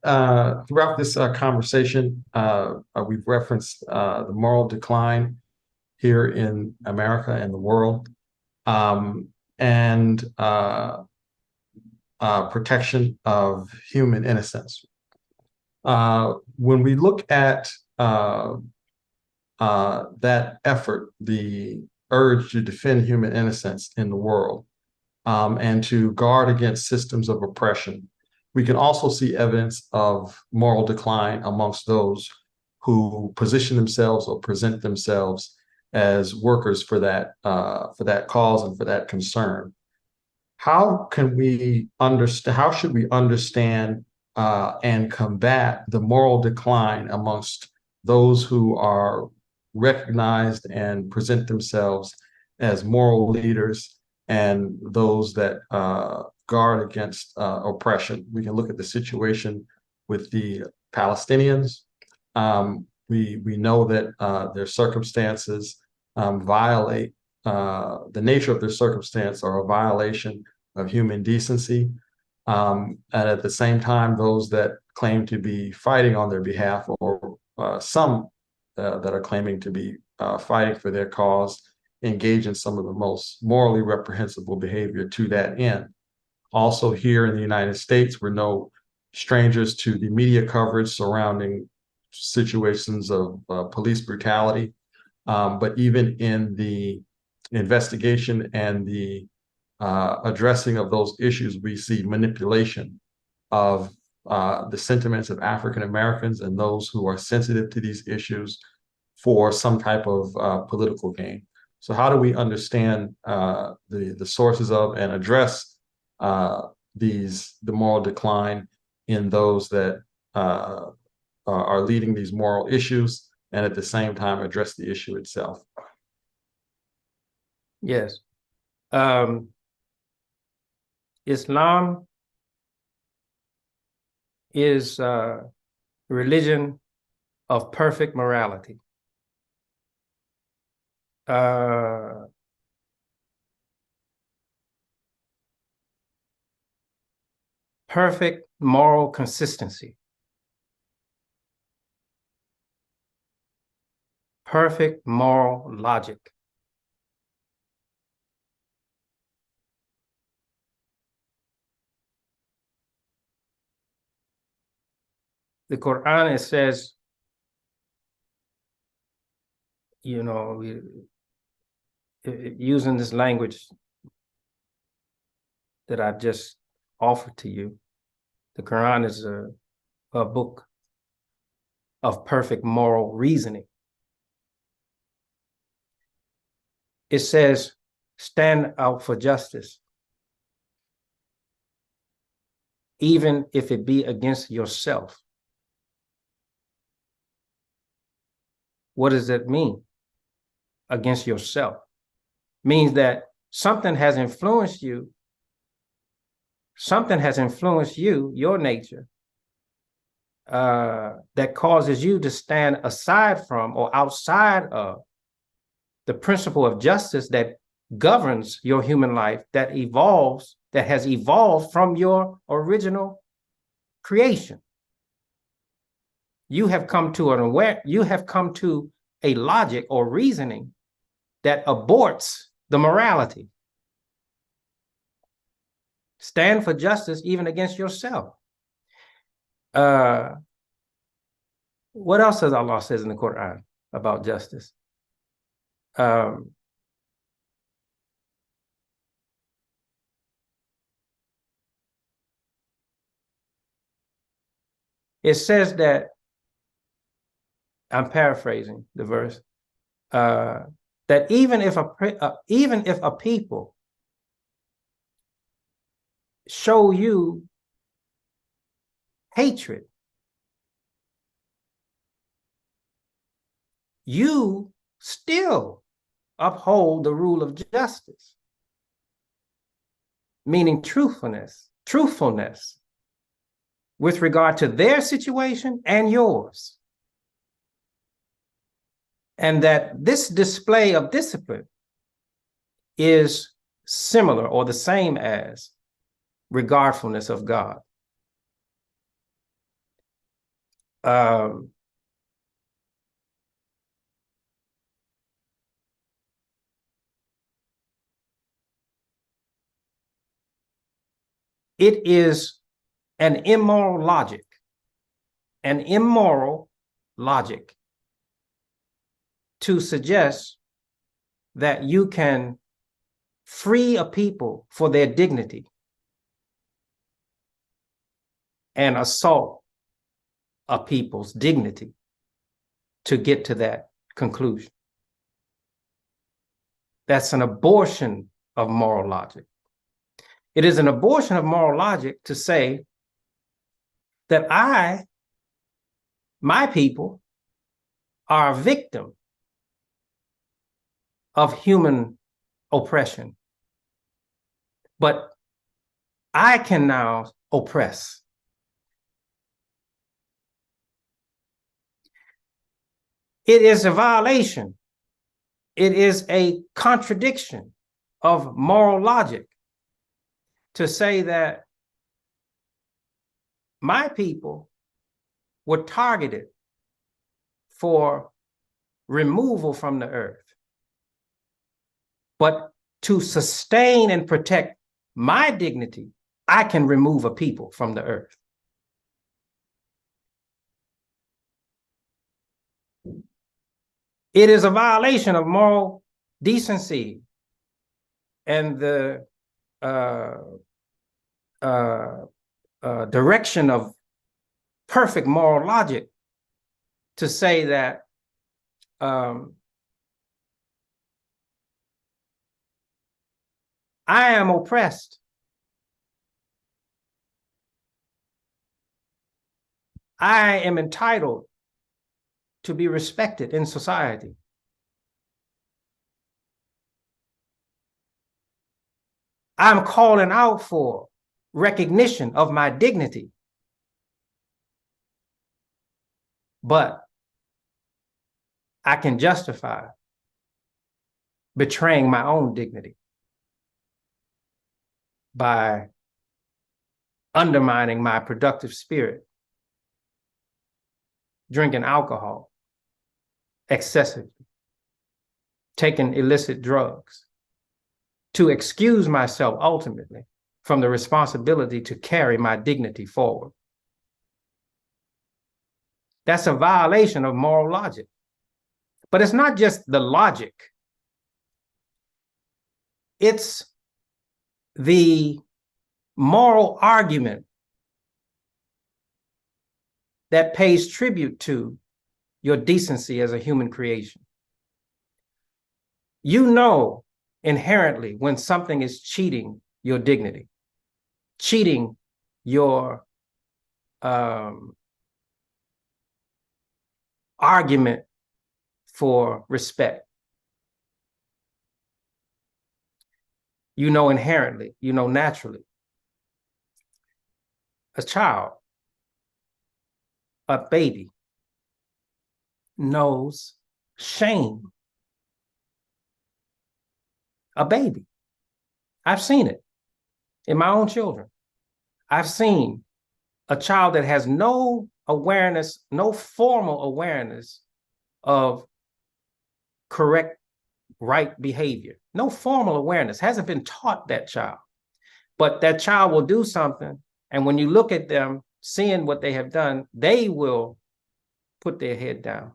throughout this conversation, we've referenced the moral decline here in America and the world, and protection of human innocence. When we look at that effort, the urge to defend human innocence in the world, and to guard against systems of oppression, we can also see evidence of moral decline amongst those who position themselves or present themselves as workers for that cause and for that concern. How can we understand? How should we understand and combat the moral decline amongst those who are recognized and present themselves as moral leaders, and those that guard against oppression? We can look at the situation with the Palestinians. We know that their circumstances violate the nature of their circumstance or a violation of human decency. And at the same time, those that claim to be fighting on their behalf, or some that are claiming to be fighting for their cause, engage in some of the most morally reprehensible behavior to that end. Also, here in the United States, we're no strangers to the media coverage surrounding situations of police brutality. But even in the investigation and the addressing of those issues, we see manipulation of the sentiments of African Americans and those who are sensitive to these issues for some type of political gain. So how do we understand the sources of and address the moral decline in those that are leading these moral issues, and at the same time address the issue itself? Yes. Islam is a religion of perfect morality. Perfect moral consistency. Perfect moral logic. The Quran, it says, you know, using this language that I've just offered to you, the Quran is a book of perfect moral reasoning. It says, stand out for justice, even if it be against yourself. What does that mean? Against yourself means that something has influenced you. Something has influenced you, your nature, that causes you to stand aside from or outside of the principle of justice that governs your human life, that has evolved from your original creation. You have come to a logic or reasoning that aborts the morality. Stand for justice even against yourself. What else does Allah says in the Quran about justice? It says that, I'm paraphrasing the verse, that even if a people show you hatred, you still uphold the rule of justice, meaning truthfulness. with regard to their situation and yours. And that this display of discipline is similar or the same as regardfulness of God. It is an immoral logic to suggest that you can free a people for their dignity and assault a people's dignity to get to that conclusion. That's an abortion of moral logic. It is an abortion of moral logic to say that my people are a victim of human oppression, but I can now oppress. It is a violation. It is a contradiction of moral logic to say that my people were targeted for removal from the earth. But to sustain and protect my dignity, I can remove a people from the earth. It is a violation of moral decency and the direction of perfect moral logic to say that I am oppressed. I am entitled to be respected in society. I'm calling out for recognition of my dignity. But I can justify betraying my own dignity by undermining my productive spirit, drinking alcohol excessively, taking illicit drugs, to excuse myself ultimately from the responsibility to carry my dignity forward. That's a violation of moral logic. But it's not just the logic. It's the moral argument that pays tribute to your decency as a human creation. You know inherently when something is cheating your dignity, cheating your argument for respect. You know inherently, you know naturally. A child, a baby, knows shame. A baby. I've seen it in my own children. I've seen a child that has no awareness, no formal awareness of correct, right behavior. No formal awareness, hasn't been taught that child. But that child will do something, and when you look at them, seeing what they have done, they will put their head down.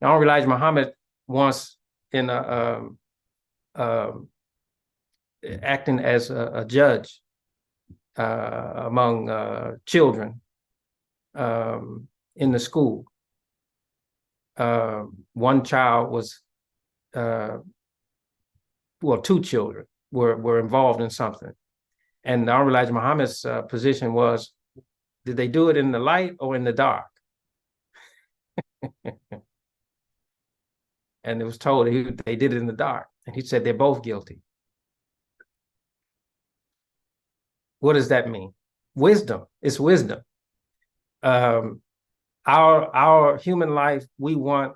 Now, Elijah Muhammad once, in acting as a judge among children in the school, one child was, well, two children were involved in something. And our Elijah Muhammad's position was, did they do it in the light or in the dark? And it was told they did it in the dark. And he said they're both guilty. What does that mean? Wisdom. It's wisdom. Our human life, we want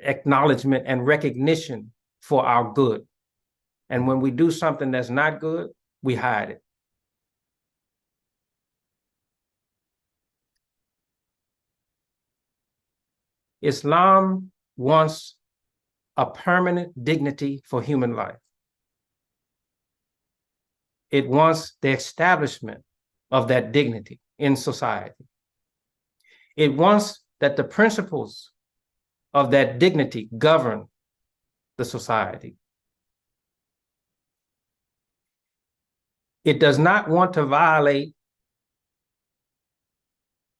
acknowledgement and recognition for our good. And when we do something that's not good, we hide it. Islam wants a permanent dignity for human life. It wants the establishment of that dignity in society. It wants that the principles of that dignity govern the society. It does not want to violate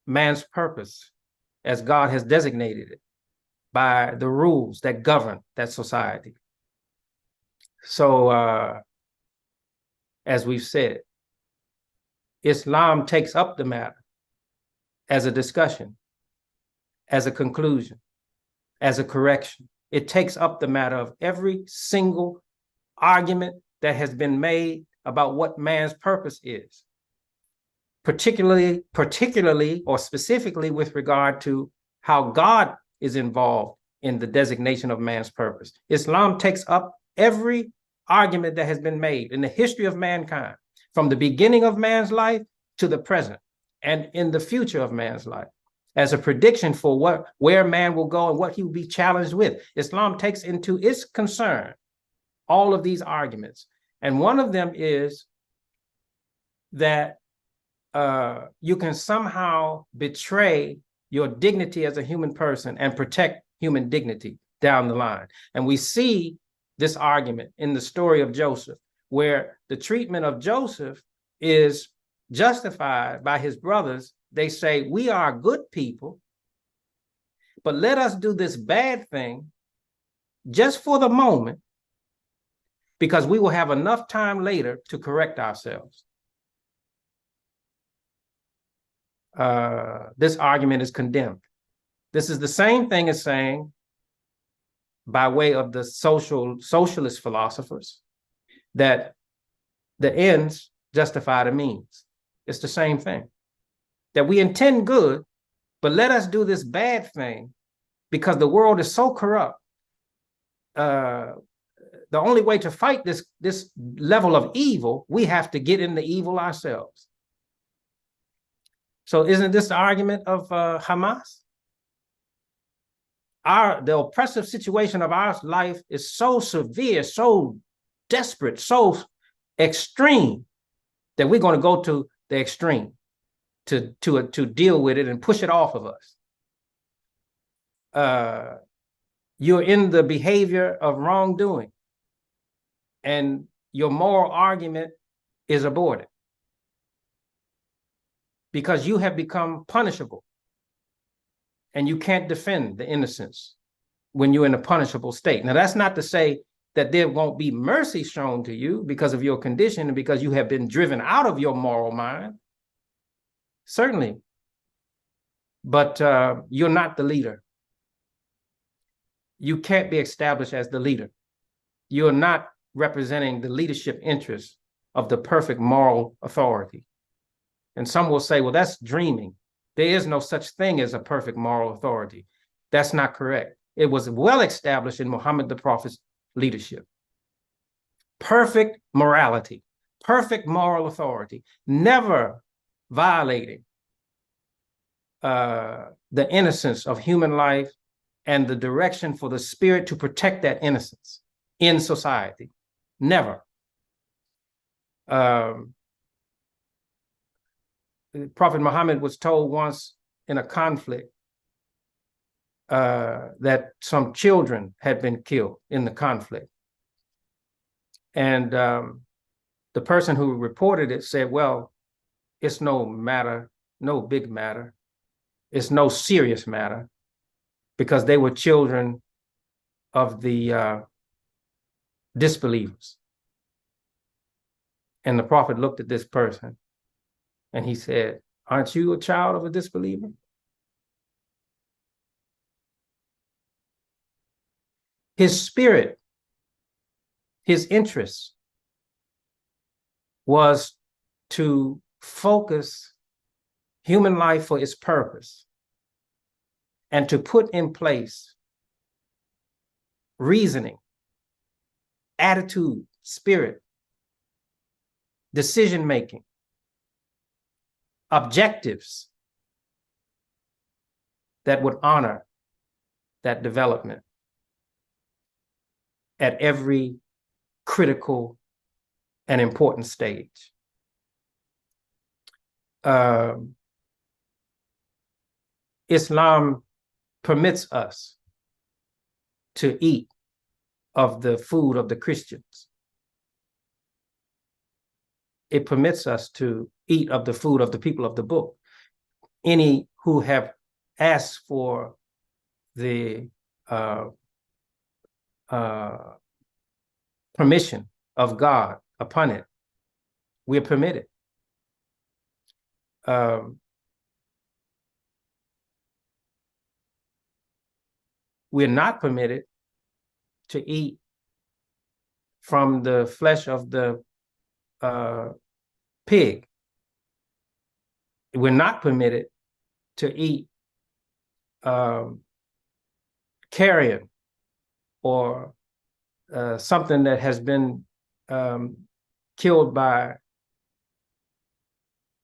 man's purpose as God has designated it by the rules that govern that society. So, as we've said, Islam takes up the matter as a discussion, as a conclusion, as a correction. It takes up the matter of every single argument that has been made about what man's purpose is, particularly or specifically with regard to how God is involved in the designation of man's purpose. Islam takes up every argument that has been made in the history of mankind, from the beginning of man's life to the present, and in the future of man's life, as a prediction for where man will go and what he will be challenged with. Islam takes into its concern all of these arguments. And one of them is that you can somehow betray your dignity as a human person and protect human dignity down the line. And we see this argument in the story of Joseph, where the treatment of Joseph is justified by his brothers. They say, we are good people, but let us do this bad thing just for the moment, because we will have enough time later to correct ourselves. This argument is condemned. This is the same thing as saying, by way of the socialist philosophers, that the ends justify the means. It's the same thing. That we intend good, but let us do this bad thing because the world is so corrupt. The only way to fight this level of evil, we have to get in the evil ourselves. So isn't this the argument of Hamas? The oppressive situation of our life is so severe, so desperate, so extreme, that we're going to go to the extreme to deal with it and push it off of us. You're in the behavior of wrongdoing, and your moral argument is aborted because you have become punishable, and you can't defend the innocence when you're in a punishable state. Now, that's not to say that there won't be mercy shown to you because of your condition and because you have been driven out of your moral mind. Certainly. But you're not the leader. You can't be established as the leader. You're not representing the leadership interests of the perfect moral authority. And some will say, well, that's dreaming. There is no such thing as a perfect moral authority. That's not correct. It was well established in Muhammad the Prophet's leadership. Perfect morality, perfect moral authority, never violating the innocence of human life and the direction for the spirit to protect that innocence in society. Never. Prophet Muhammad was told once in a conflict that some children had been killed in the conflict. And the person who reported it said, well, it's no matter, no big matter. It's no serious matter, because they were children of the disbelievers. And the Prophet looked at this person and he said, aren't you a child of a disbeliever? His spirit, his interests was to focus human life for its purpose and to put in place reasoning, attitude, spirit, decision-making, objectives that would honor that development at every critical and important stage. Islam permits us to eat of the food of the Christians. It permits us to eat of the food of the people of the book. Any who have asked for the permission of God upon it, we're permitted. We're not permitted to eat from the flesh of the pig. We're not permitted to eat carrion or something that has been killed by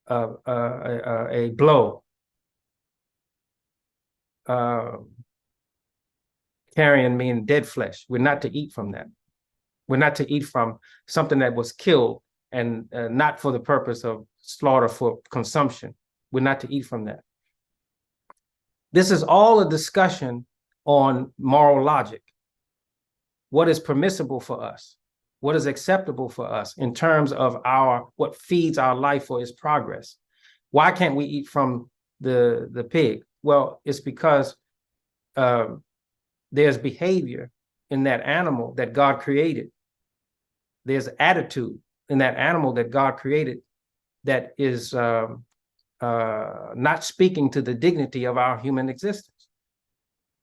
a blow. Carrion meaning dead flesh. We're not to eat from that. We're not to eat from something that was killed and not for the purpose of slaughter for consumption. We're not to eat from that. This is all a discussion on moral logic. What is permissible for us? What is acceptable for us in terms of what feeds our life for its progress? Why can't we eat from the pig? Well, it's because there's behavior in that animal that God created. There's attitude in that animal that God created that is not speaking to the dignity of our human existence,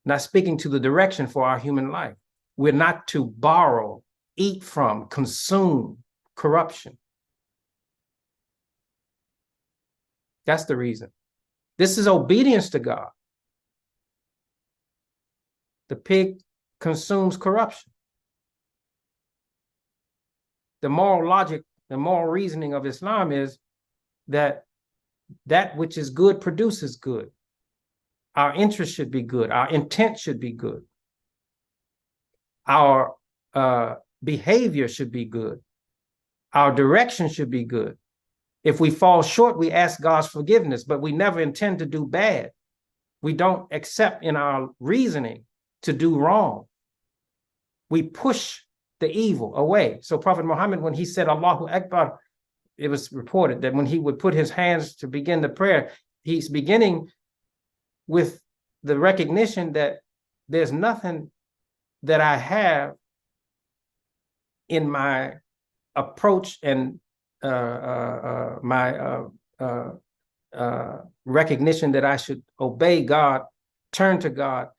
not speaking to the direction for our human life. We're not to borrow, eat from, consume corruption. That's the reason. This is obedience to God. The pig consumes corruption. The moral logic, the moral reasoning of Islam is that that which is good produces good. Our interest should be good. Our intent should be good. Our behavior should be good. Our direction should be good. If we fall short, we ask God's forgiveness, but we never intend to do bad. We don't accept in our reasoning to do wrong. We push the evil away. So Prophet Muhammad, when he said Allahu Akbar, it was reported that when he would put his hands to begin the prayer, he's beginning with the recognition that there's nothing that I have in my approach and my recognition that I should obey God, turn to God,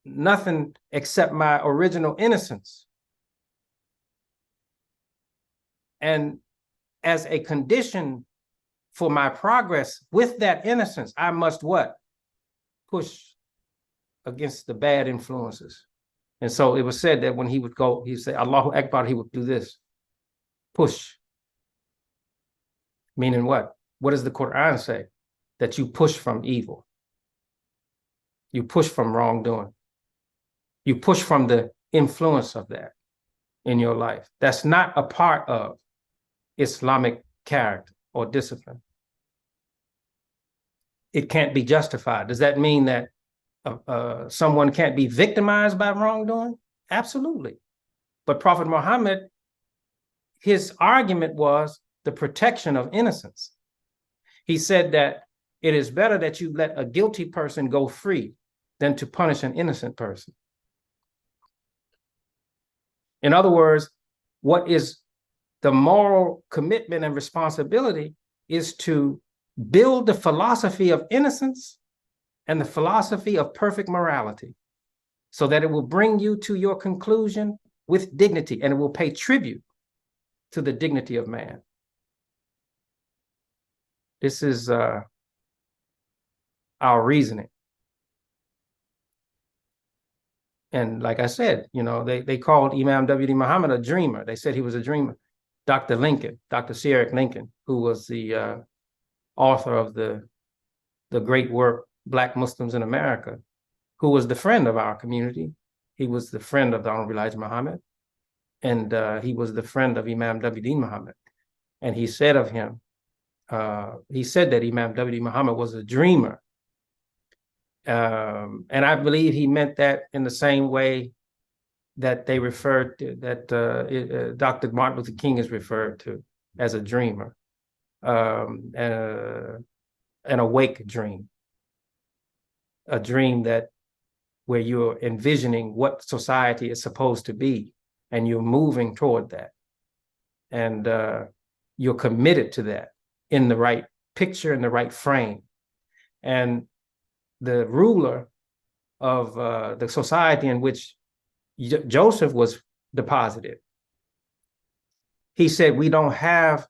nothing except my original innocence. And as a condition for my progress with that innocence, I must what? Push against the bad influences. And so it was said that when he would go, he'd say, Allahu Akbar, he would do this. Push. Meaning what? What does the Quran say? That you push from evil. You push from wrongdoing. You push from the influence of that in your life. That's not a part of Islamic character or discipline. It can't be justified. Does that mean that someone can't be victimized by wrongdoing? Absolutely. But Prophet Muhammad, his argument was the protection of innocence. He said that it is better that you let a guilty person go free than to punish an innocent person. In other words, what is the moral commitment and responsibility is to build the philosophy of innocence and the philosophy of perfect morality so that it will bring you to your conclusion with dignity and it will pay tribute to the dignity of man. This is our reasoning. And like I said, you know, they called Imam W.D. Muhammad a dreamer. They said he was a dreamer. Dr. Sierra Lincoln, who was the author of the great work, Black Muslims in America, who was the friend of our community. He was the friend of the Honorable Elijah Muhammad, and he was the friend of Imam W.D. Muhammad. And he said of him, he said that Imam W.D. Muhammad was a dreamer. And I believe he meant that in the same way that they referred to, that Dr. Martin Luther King is referred to as a dreamer, an awake dream, a dream that where you're envisioning what society is supposed to be, and you're moving toward that, and you're committed to that in the right picture, in the right frame. And the ruler of the society in which Joseph was deposited, he said, we don't have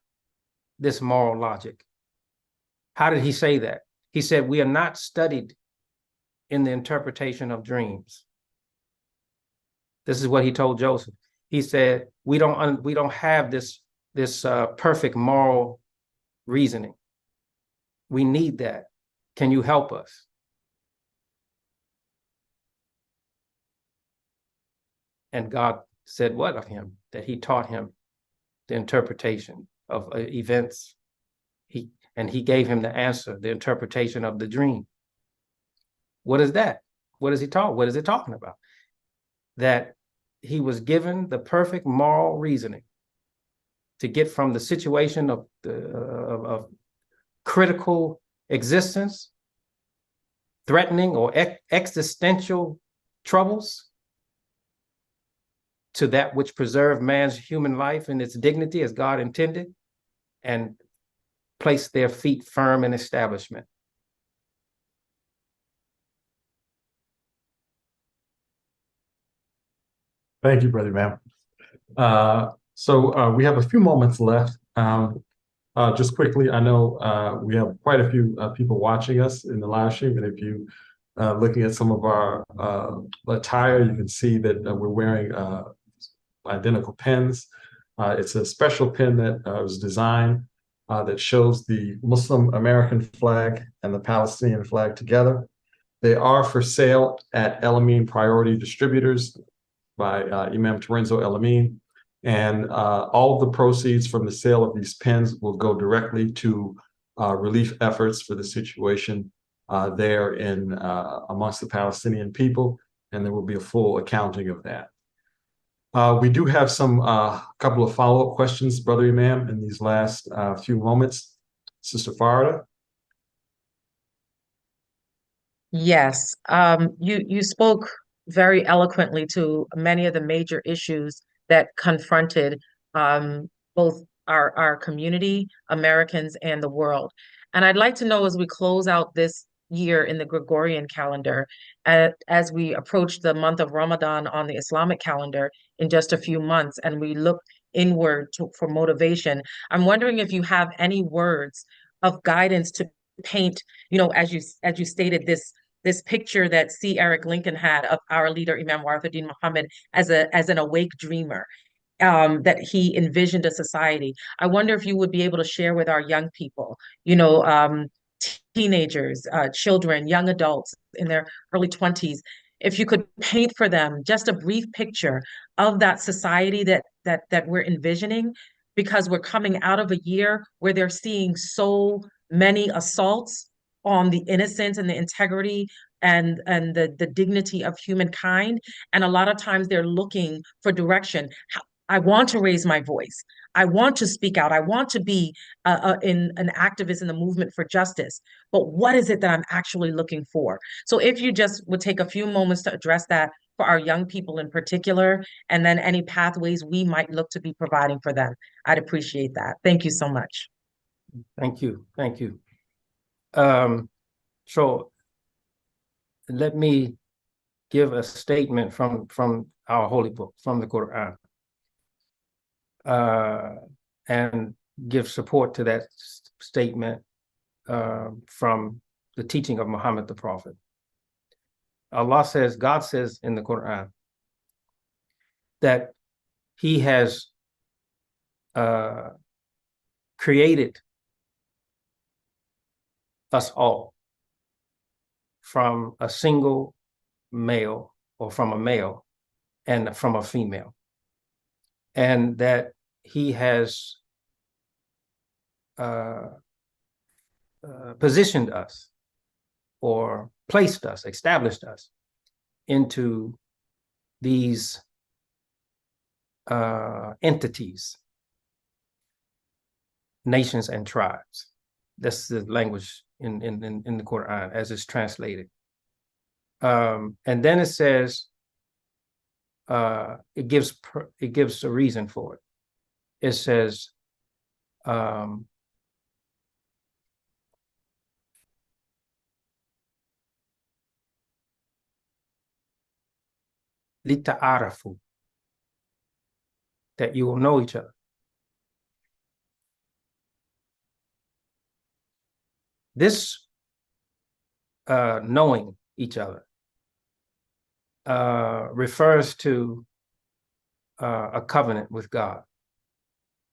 this moral logic. How did he say that? He said, we are not studied in the interpretation of dreams. This is what he told Joseph. He said, we don't have this perfect moral reasoning. We need that. Can you help us? And God said what of him? That he taught him the interpretation of events. And he gave him the answer, the interpretation of the dream. What is that? What is he taught? What is it talking about? That he was given the perfect moral reasoning to get from the situation of critical existence, threatening or existential troubles, to that which preserved man's human life and its dignity as God intended, and place their feet firm in establishment. Thank you, Brother Imam. So we have a few moments left. Just quickly, I know we have quite a few people watching us in the live stream, and if you looking at some of our attire, you can see that we're wearing identical pins. It's a special pin that was designed that shows the Muslim American flag and the Palestinian flag together. They are for sale at El Amin Priority Distributors by Imam Terenzo El Amin. And all of the proceeds from the sale of these pins will go directly to relief efforts for the situation there in amongst the Palestinian people. And there will be a full accounting of that. We do have some couple of follow-up questions, Brother Imam, in these last few moments. Sister Farida. Yes, you spoke very eloquently to many of the major issues that confronted both our community, Americans, and the world. And I'd like to know, as we close out this year in the Gregorian calendar, as we approach the month of Ramadan on the Islamic calendar in just a few months, and we look inward for motivation, I'm wondering if you have any words of guidance to paint, you know, as you stated, this picture that C. Eric Lincoln had of our leader, Imam Warithuddin Muhammad, as an awake dreamer, that he envisioned a society. I wonder if you would be able to share with our young people, you know, teenagers, children, young adults in their early 20s, if you could paint for them just a brief picture of that society that we're envisioning, because we're coming out of a year where they're seeing so many assaults on the innocence and the integrity and the dignity of humankind. And a lot of times they're looking for direction. I want to raise my voice. I want to speak out. I want to be in an activist in the movement for justice. But what is it that I'm actually looking for? So if you just would take a few moments to address that for our young people in particular, and then any pathways we might look to be providing for them, I'd appreciate that. Thank you so much. Thank you. Thank you. So let me give a statement from our holy book, from the Quran, and give support to that statement from the teaching of Muhammad the Prophet. Allah says, God says in the Quran that He has created us all from a single male, or from a male and from a female, and that He has positioned us, or placed us, established us into these entities, nations and tribes. That's the language in the Quran as it's translated. And then it says, it gives a reason for it. It says, lita'arafu, that you will know each other. This knowing each other refers to a covenant with God,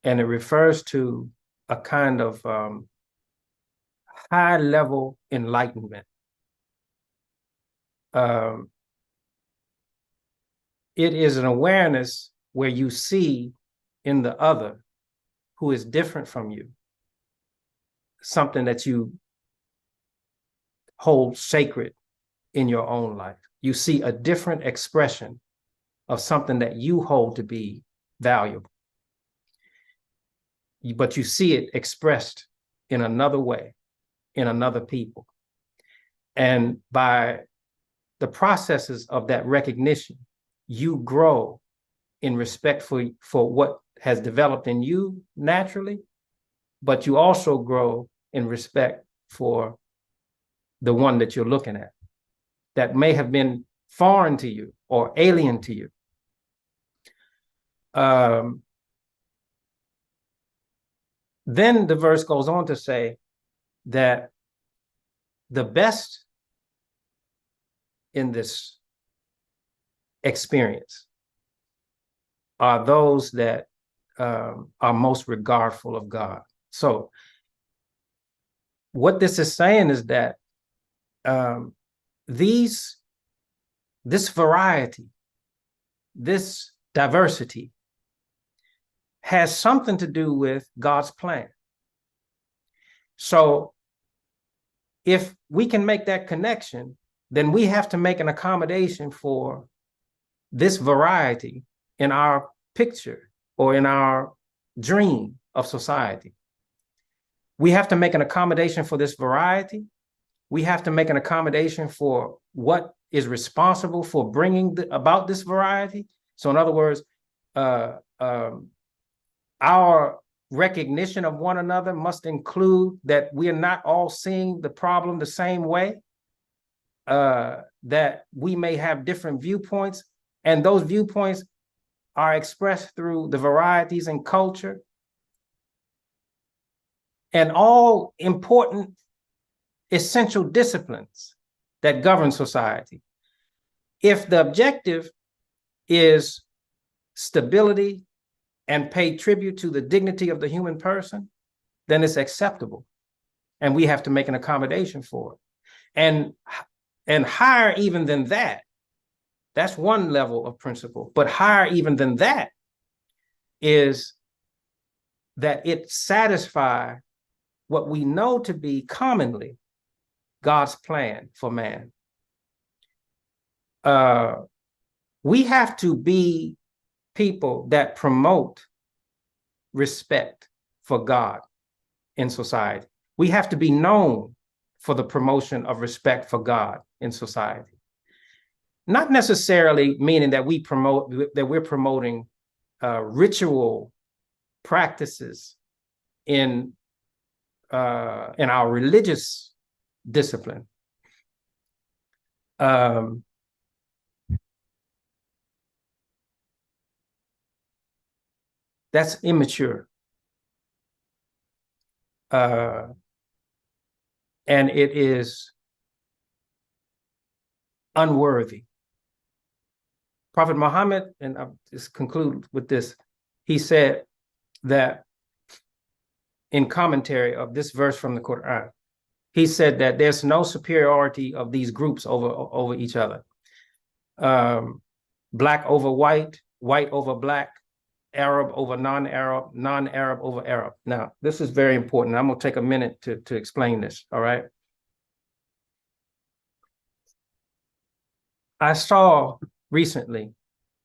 and it refers to a kind of high level enlightenment. It is an awareness where you see in the other, who is different from you, something that you hold sacred in your own life. You see a different expression of something that you hold to be valuable, but you see it expressed in another way, in another people. And by the processes of that recognition, you grow in respect for what has developed in you naturally, but you also grow in respect for the one that you're looking at, that may have been foreign to you or alien to you. Then the verse goes on to say that the best in this experience are those that are most regardful of God. So what this is saying is that this variety, this diversity has something to do with God's plan. So if we can make that connection, then we have to make an accommodation for this variety in our picture or in our dream of society. We have to make an accommodation for this variety. We have to make an accommodation for what is responsible for bringing about this variety. So in other words, our recognition of one another must include that we are not all seeing the problem the same way, that we may have different viewpoints, and those viewpoints are expressed through the varieties in culture and all important essential disciplines that govern society. If the objective is stability and pay tribute to the dignity of the human person, then it's acceptable. And we have to make an accommodation for it. And higher even than that, that's one level of principle, but higher even than that is that it satisfy what we know to be commonly God's plan for man. We have to be people that promote respect for God in society. We have to be known for the promotion of respect for God in society. Not necessarily meaning that we're promoting ritual practices in our religious discipline. That's immature. and it is unworthy. Prophet Muhammad, and I'll just conclude with this, he said that in commentary of this verse from the Quran, he said that there's no superiority of these groups over each other. Black over white, white over black, Arab over non-Arab, non-Arab over Arab. Now, this is very important. I'm going to take a minute to explain this, all right? I saw recently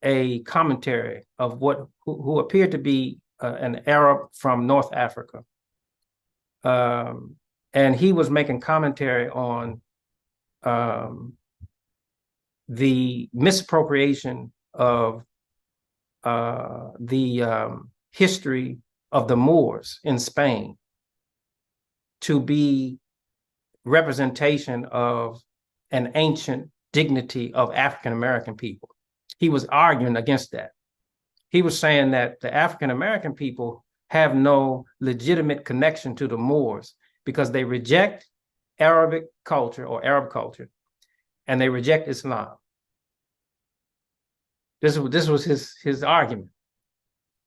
a commentary of who appeared to be an Arab from North Africa. And he was making commentary on the misappropriation of the history of the Moors in Spain to be representation of an ancient dignity of African-American people. He was arguing against that. He was saying that the African-American people have no legitimate connection to the Moors because they reject Arabic culture or Arab culture, and they reject Islam. This was his argument.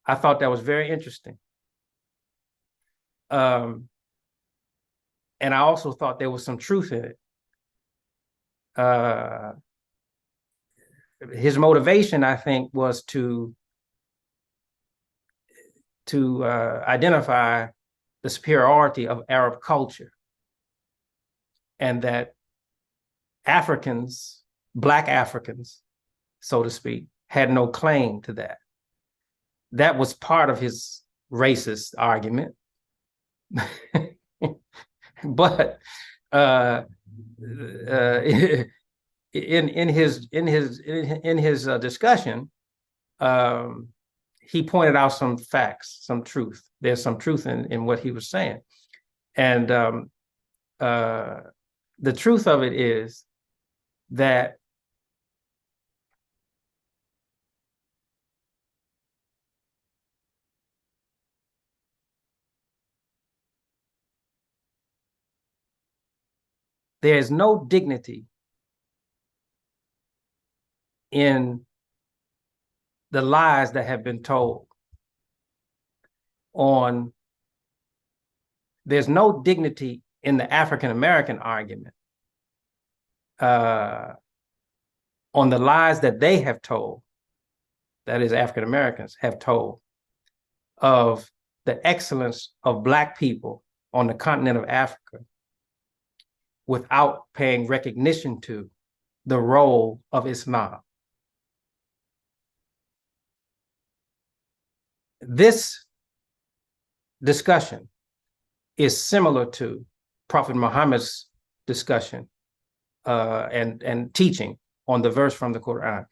I thought that was very interesting. And I also thought there was some truth in it. His motivation, I think, was to identify the superiority of Arab culture, and that Africans, Black Africans, so to speak, had no claim to that. That was part of his racist argument. But in his discussion, he pointed out some facts, some truth. There's some truth in what he was saying, and the truth of it is that there is no dignity in the lies that have been told on, there's no dignity in the African-American argument on the lies that they have told, that is African-Americans have told, of the excellence of Black people on the continent of Africa without paying recognition to the role of Islam. This discussion is similar to Prophet Muhammad's discussion and teaching on the verse from the Quran,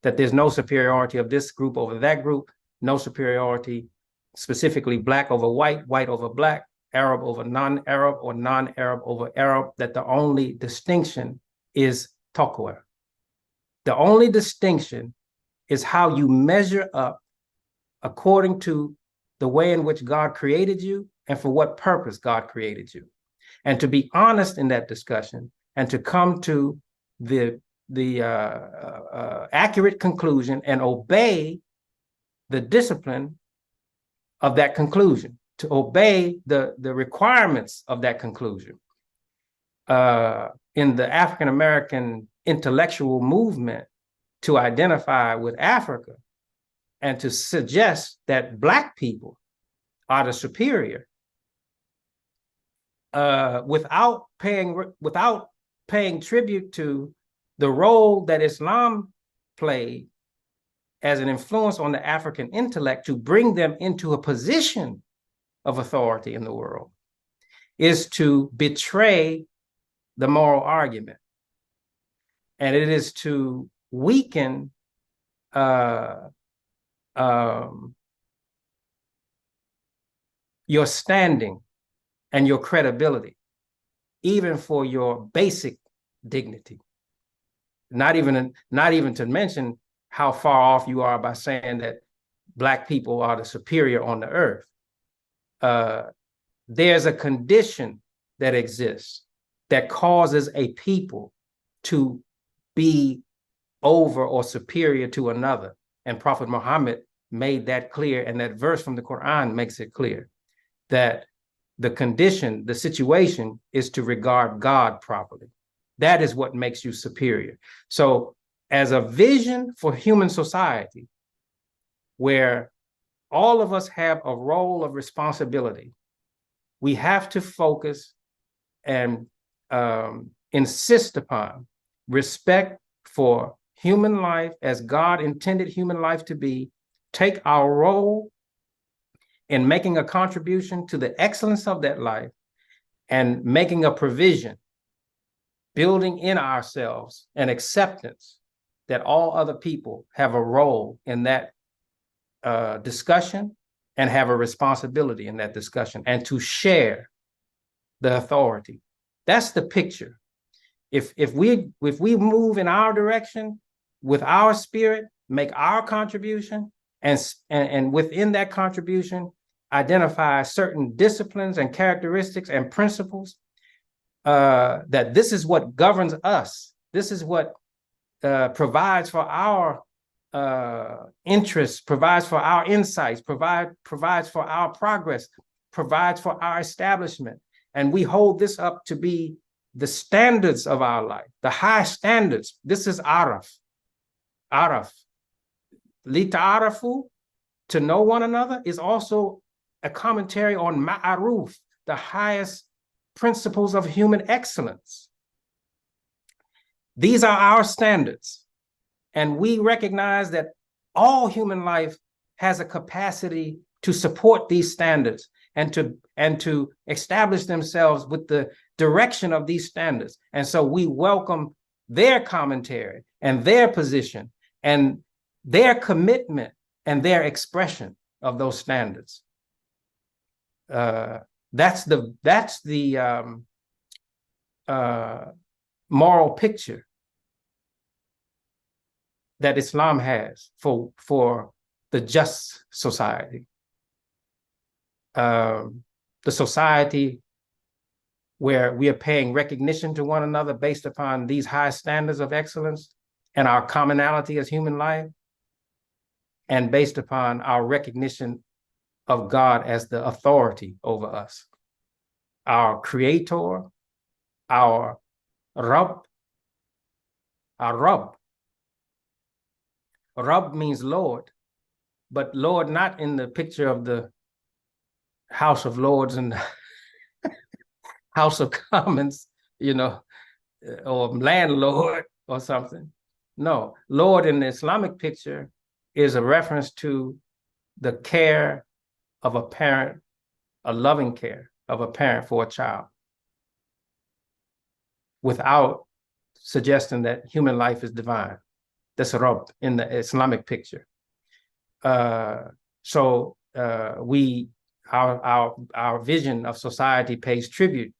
that there's no superiority of this group over that group, no superiority specifically Black over white, white over Black, Arab over non-Arab, or non-Arab over Arab, that the only distinction is taqwa. The only distinction is how you measure up according to the way in which God created you and for what purpose God created you. And to be honest in that discussion and to come to the accurate conclusion and obey the discipline of that conclusion, to obey the requirements of that conclusion. In the African-American intellectual movement, to identify with Africa and to suggest that Black people are the superior, without paying tribute to the role that Islam played as an influence on the African intellect to bring them into a position of authority in the world, is to betray the moral argument. And it is to weaken your standing and your credibility, even for your basic dignity. Not even to mention how far off you are by saying that Black people are the superior on the earth. There's a condition that exists that causes a people to be over or superior to another. And Prophet Muhammad made that clear, and that verse from the Quran makes it clear that the condition, the situation is to regard God properly. That is what makes you superior. So as a vision for human society, where all of us have a role of responsibility, we have to focus and insist upon respect for human life as God intended human life to be, take our role in making a contribution to the excellence of that life and making a provision, building in ourselves an acceptance that all other people have a role in that discussion and have a responsibility in that discussion, and to share the authority. That's the picture. If we move in our direction with our spirit, make our contribution, and within that contribution, identify certain disciplines and characteristics and principles, that this is what governs us. This is what provides for our interests, provides for our insights, provides for our progress, provides for our establishment. And we hold this up to be the standards of our life, the high standards. This is araf. Araf. Lita'arafu, to know one another, is also a commentary on ma'aruf, the highest principles of human excellence. These are our standards. And we recognize that all human life has a capacity to support these standards and to establish themselves with the direction of these standards. And so we welcome their commentary and their position and their commitment and their expression of those standards. That's the moral picture that Islam has for the just society. The society where we are paying recognition to one another based upon these high standards of excellence and our commonality as human life, and based upon our recognition of God as the authority over us, our creator, our Rabb, our Rabb. Rabb means Lord, but Lord not in the picture of the House of Lords and House of Commons, or landlord or something. No, Lord in the Islamic picture is a reference to the care of a parent, a loving care of a parent for a child, without suggesting that human life is divine. That's a Rabb in the Islamic picture. So our vision of society pays tribute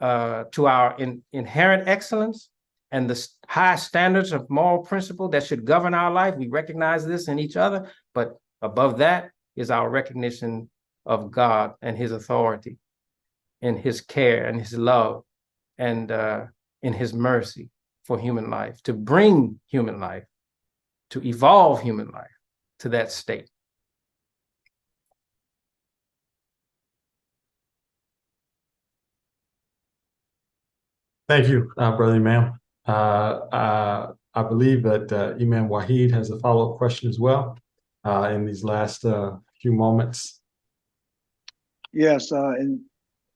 to our inherent excellence and the high standards of moral principle that should govern our life. We recognize this in each other, but above that is our recognition of God and his authority, and his care and his love, and in his mercy for human life, to bring human life, to evolve human life to that state. Thank you, Brother Imam. I believe that Imam Wahid has a follow-up question as well in these last few moments. Yes, and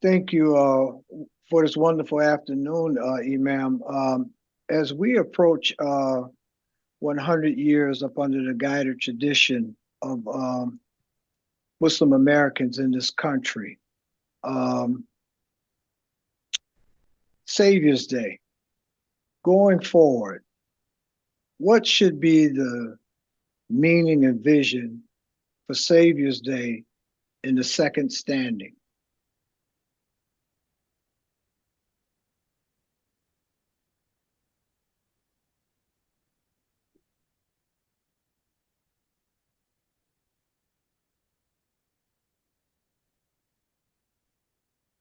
thank you for this wonderful afternoon, Imam. As we approach 100 years up under the guided tradition of Muslim Americans in this country, Savior's Day, going forward, what should be the meaning and vision for Savior's Day in the second standing?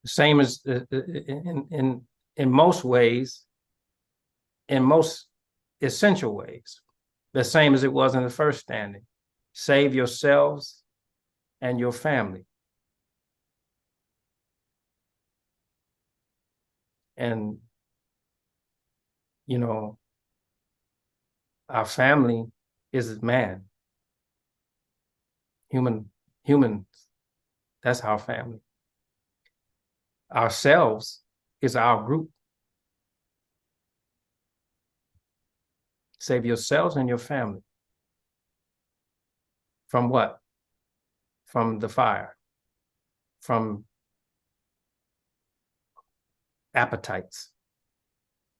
Same as in in most ways, in most essential ways, the same as it was in the first standing. Save yourselves and your family. And, you know, our family is man. Humans, that's our family. Ourselves is our group. Save yourselves and your family. From what? From the fire, from appetites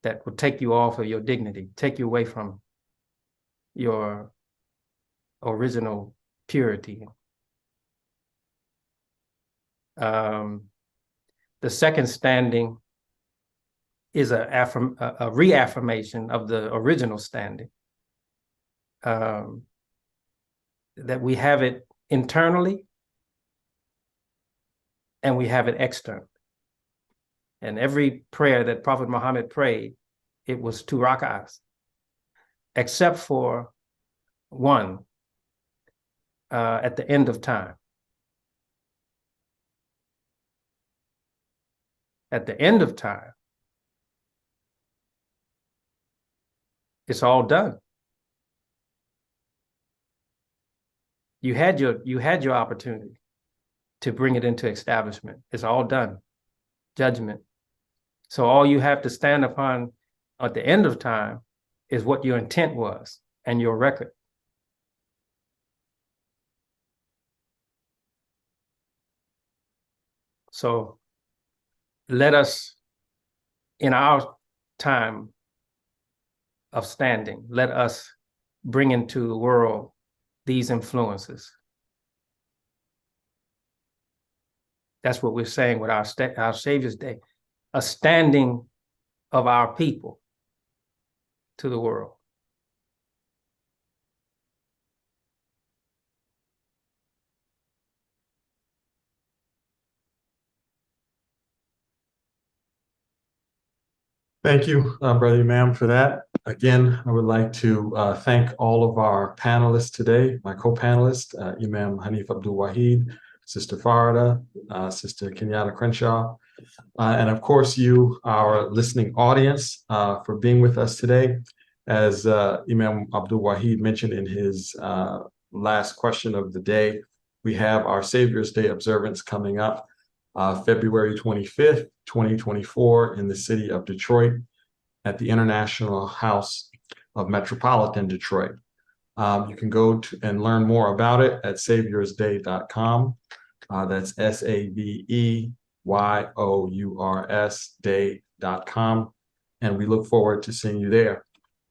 that will take you off of your dignity, take you away from your original purity. The second standing is a reaffirmation of the original standing. That we have it internally and we have it externally. And every prayer that Prophet Muhammad prayed, it was 2 rak'ahs, except for one at the end of time. At the end of time, it's all done. You had your opportunity to bring it into establishment. It's all done. Judgment. So all you have to stand upon at the end of time is what your intent was and your record. So let us, in our time of standing, let us bring into the world these influences. That's what we're saying with our Savior's Day, a standing of our people to the world. Thank you, Brother Imam, for that. Again, I would like to thank all of our panelists today, my co-panelists, Imam Hanif Abdul Wahid, Sister Farida, Sister Kenyatta Crenshaw, and of course you, our listening audience, for being with us today. As Imam Abdul Wahid mentioned in his last question of the day, we have our Savior's Day observance coming up February 25th, 2024 in the city of Detroit at the International House of Metropolitan Detroit. You can go to and learn more about it at saviorsday.com. That's SAVEYOURS day.com. And we look forward to seeing you there.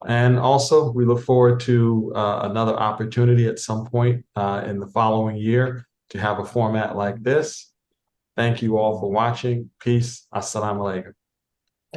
And also, we look forward to another opportunity at some point in the following year to have a format like this. Thank you all for watching. Peace. Assalamu alaikum.